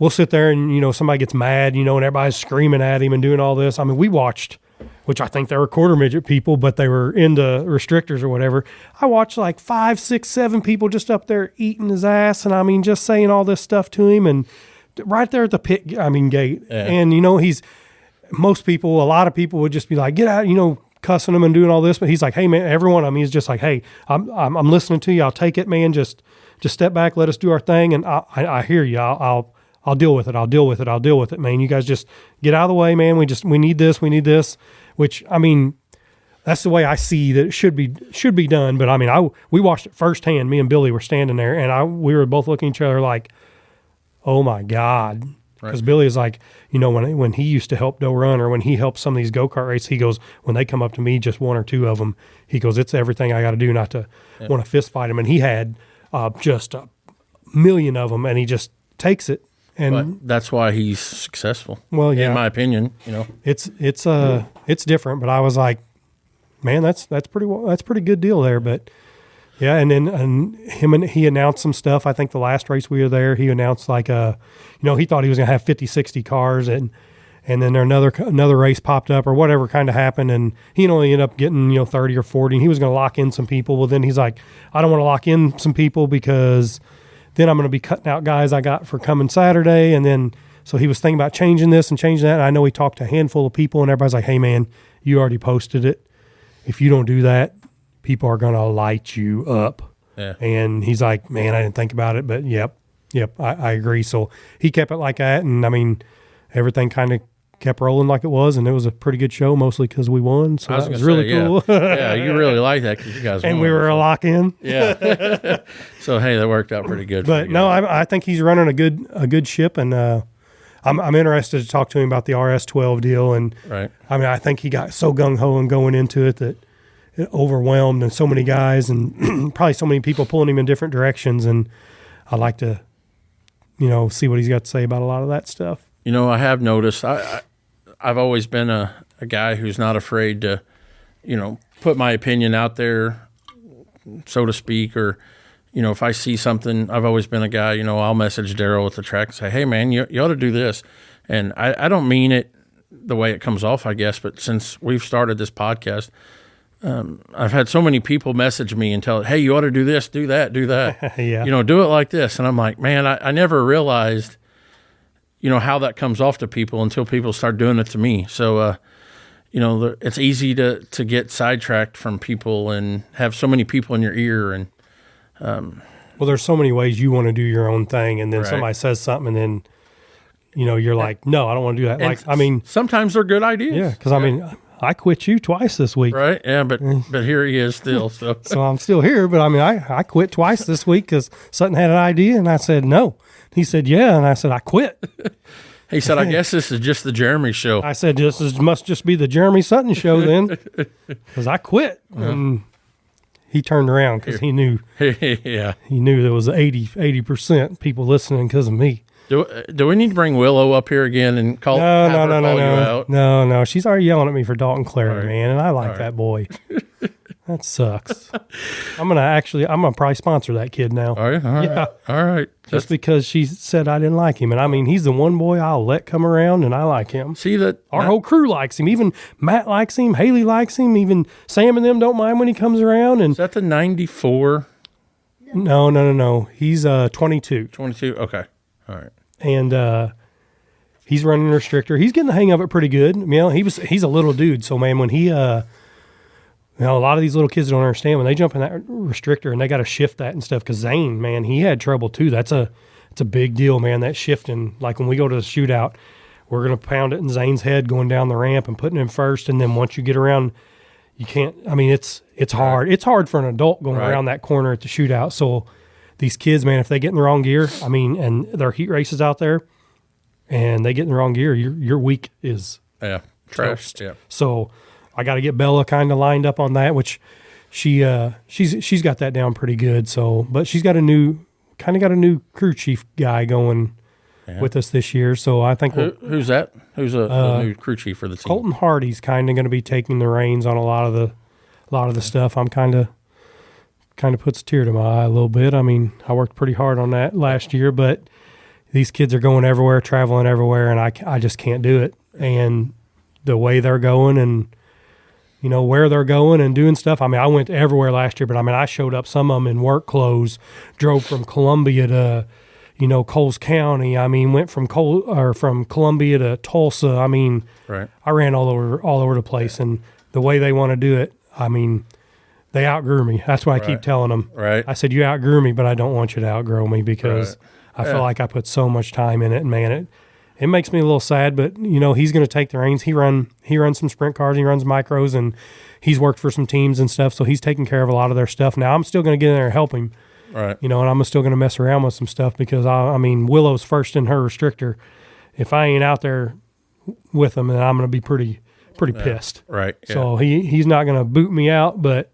we'll sit there and, you know, somebody gets mad, you know, and everybody's screaming at him and doing all this. I mean, we watched – which I think they were quarter midget people, but they were into restrictors or whatever. I watched like 5, 6, 7 people just up there eating his ass. And I mean, just saying all this stuff to him and right there at the pit, gate. Yeah. And, you know, a lot of people would just be like, get out, you know, cussing him and doing all this. But he's like, hey man, everyone, I mean, he's just like, hey, I'm listening to you. I'll take it, man. Just step back. Let us do our thing. And I hear you. I'll deal with it. I'll deal with it, man. You guys just get out of the way, man. We need this. Which, I mean, that's the way I see that it should be done. But I mean, we watched it firsthand. Me and Billy were standing there, and we were both looking at each other like, "Oh my God!" Because Billy is like, you know, when he used to help Doe Run or when he helped some of these go-kart races, he goes, when they come up to me, just 1 or 2 of them, he goes, it's everything I got to do not to want to fist fight him. And he had just a million of them, and he just takes it. And but that's why he's successful. Well, yeah, in my opinion, you know, it's different. But I was like, man, that's pretty good deal there. But yeah, and then he announced some stuff. I think the last race we were there, he announced like he thought he was gonna have 50, 60 cars, and then another race popped up or whatever kind of happened, and he only ended up getting 30 or 40. And he was gonna lock in some people. Well, then he's like, I don't want to lock in some people because then I'm going to be cutting out guys I got for coming Saturday. And then, so he was thinking about changing this and changing that. And I know he talked to a handful of people, and everybody's like, hey, man, you already posted it. If you don't do that, people are going to light you up. Yeah. And he's like, man, I didn't think about it. But, yep, I agree. So he kept it like that. And, I mean, everything kind of kept rolling like it was, and it was a pretty good show, mostly because we won. So that was really cool. Yeah, you really like that because you guys won. And we were a lock-in. Yeah. So, hey, that worked out pretty good. But, no, I think he's running a good ship, and I'm interested to talk to him about the RS12 deal. And, right. I mean, I think he got so gung-ho and going into it that it overwhelmed and so many guys and probably so many people pulling him in different directions. And I'd like to, see what he's got to say about a lot of that stuff. You know, I have noticed I've always been a guy who's not afraid to, put my opinion out there, so to speak, or, if I see something, I've always been a guy, I'll message Daryl at the track and say, hey, man, you ought to do this. And I don't mean it the way it comes off, I guess, but since we've started this podcast, I've had so many people message me and tell, hey, you ought to do this, do that. Yeah. Do it like this. And I'm like, man, I never realized how that comes off to people until people start doing it to me. So, it's easy to get sidetracked from people and have so many people in your ear. And well, there's so many ways you want to do your own thing, and then right. somebody says something, and then you're like, no, I don't want to do that. Like, I mean, sometimes they're good ideas. Yeah, because I mean, I quit you twice this week. Right? Yeah, but here he is still. So so I'm still here, but I mean, I quit twice this week because Sutton had an idea, and I said no. He said, yeah, and I said, I quit. He said, I guess this is just the Jeremy show. I said, must just be the Jeremy Sutton show then, because I quit. And he turned around because he knew. Yeah. He knew there was 80% people listening because of me. Do we need to bring Willow up here again and call you out? No. She's already yelling at me for Dalton Clary, right. man, and I like that boy. That sucks. I'm gonna probably sponsor that kid now. All right. Yeah. All right. Just because she said I didn't like him, and I mean he's the one boy I'll let come around, and I like him. See that our whole crew likes him. Even Matt likes him. Haley likes him. Even Sam and them don't mind when he comes around. And is that the 94? No. He's 22. 22? Okay. All right. And he's running a restrictor. He's getting the hang of it pretty good. You know, he's a little dude. So, man, when he a lot of these little kids don't understand when they jump in that restrictor and they got to shift that and stuff. Because Zane, man, he had trouble too. It's a big deal, man, that shifting. Like when we go to the shootout, we're going to pound it in Zane's head going down the ramp and putting him first. And then once you get around, you can't, I mean, it's hard. It's hard for an adult going around that corner at the shootout. So these kids, man, if they get in the wrong gear, I mean, and there are heat races out there and they get in the wrong gear, your week is trashed. Yeah. So I got to get Bella kind of lined up on that, which she's got that down pretty good. So, but she's got a new crew chief guy going with us this year. So I think who's that? Who's the new crew chief for the team? Colton Hardy's kind of going to be taking the reins on a lot of the stuff. I'm kind of puts a tear to my eye a little bit. I mean, I worked pretty hard on that last year, but these kids are going everywhere, traveling everywhere, and I just can't do it. And the way they're going and, you know, where they're going and doing stuff. I mean, I went everywhere last year, but I mean, I showed up, some of them in work clothes, drove from Columbia to, you know, Coles County. I mean, went from Columbia to Tulsa. I mean, I ran all over the place, and the way they want to do it, I mean, they outgrew me. That's why I keep telling them. I said, you outgrew me, but I don't want you to outgrow me because I feel like I put so much time in it, and man, it makes me a little sad, but you know, he's going to take the reins. He runs some sprint cars, he runs micros, and he's worked for some teams and stuff. So he's taking care of a lot of their stuff. Now I'm still going to get in there and help him, you know, and I'm still going to mess around with some stuff because I mean, Willow's first in her restrictor. If I ain't out there with him, then I'm going to be pretty pissed. So he's not going to boot me out, but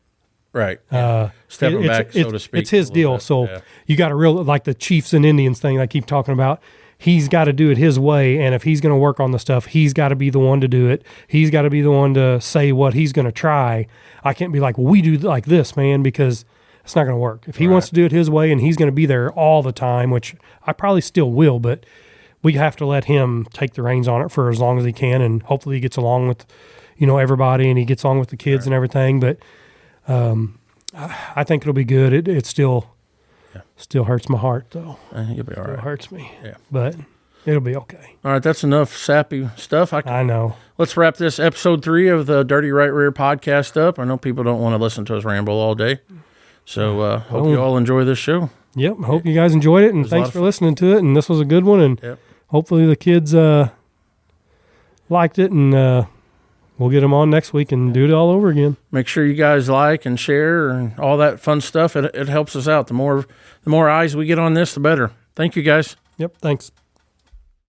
stepping back, so to speak. It's his deal. So you got to like the Chiefs and Indians thing I keep talking about. He's got to do it his way, and if he's going to work on the stuff, he's got to be the one to do it. He's got to be the one to say what he's going to try. I can't be like, well, we do like this, man, because it's not going to work. If he wants to do it his way and he's going to be there all the time, which I probably still will, but we have to let him take the reins on it for as long as he can, and hopefully he gets along with, you know, everybody, and he gets along with the kids and everything. But I think it'll be good. It still hurts my heart, though. You'll be all right. It hurts me. Yeah. But it'll be okay. All right, that's enough sappy stuff. I know. Let's wrap this episode 3 of the Dirty Right Rear podcast up. I know people don't want to listen to us ramble all day. So hope you all enjoy this show. Yep. Hope you guys enjoyed it, and thanks for listening to it. And this was a good one, and hopefully the kids liked it, and we'll get them on next week and do it all over again. Make sure you guys like and share and all that fun stuff. It helps us out. The more eyes we get on this, the better. Thank you, guys. Yep, thanks.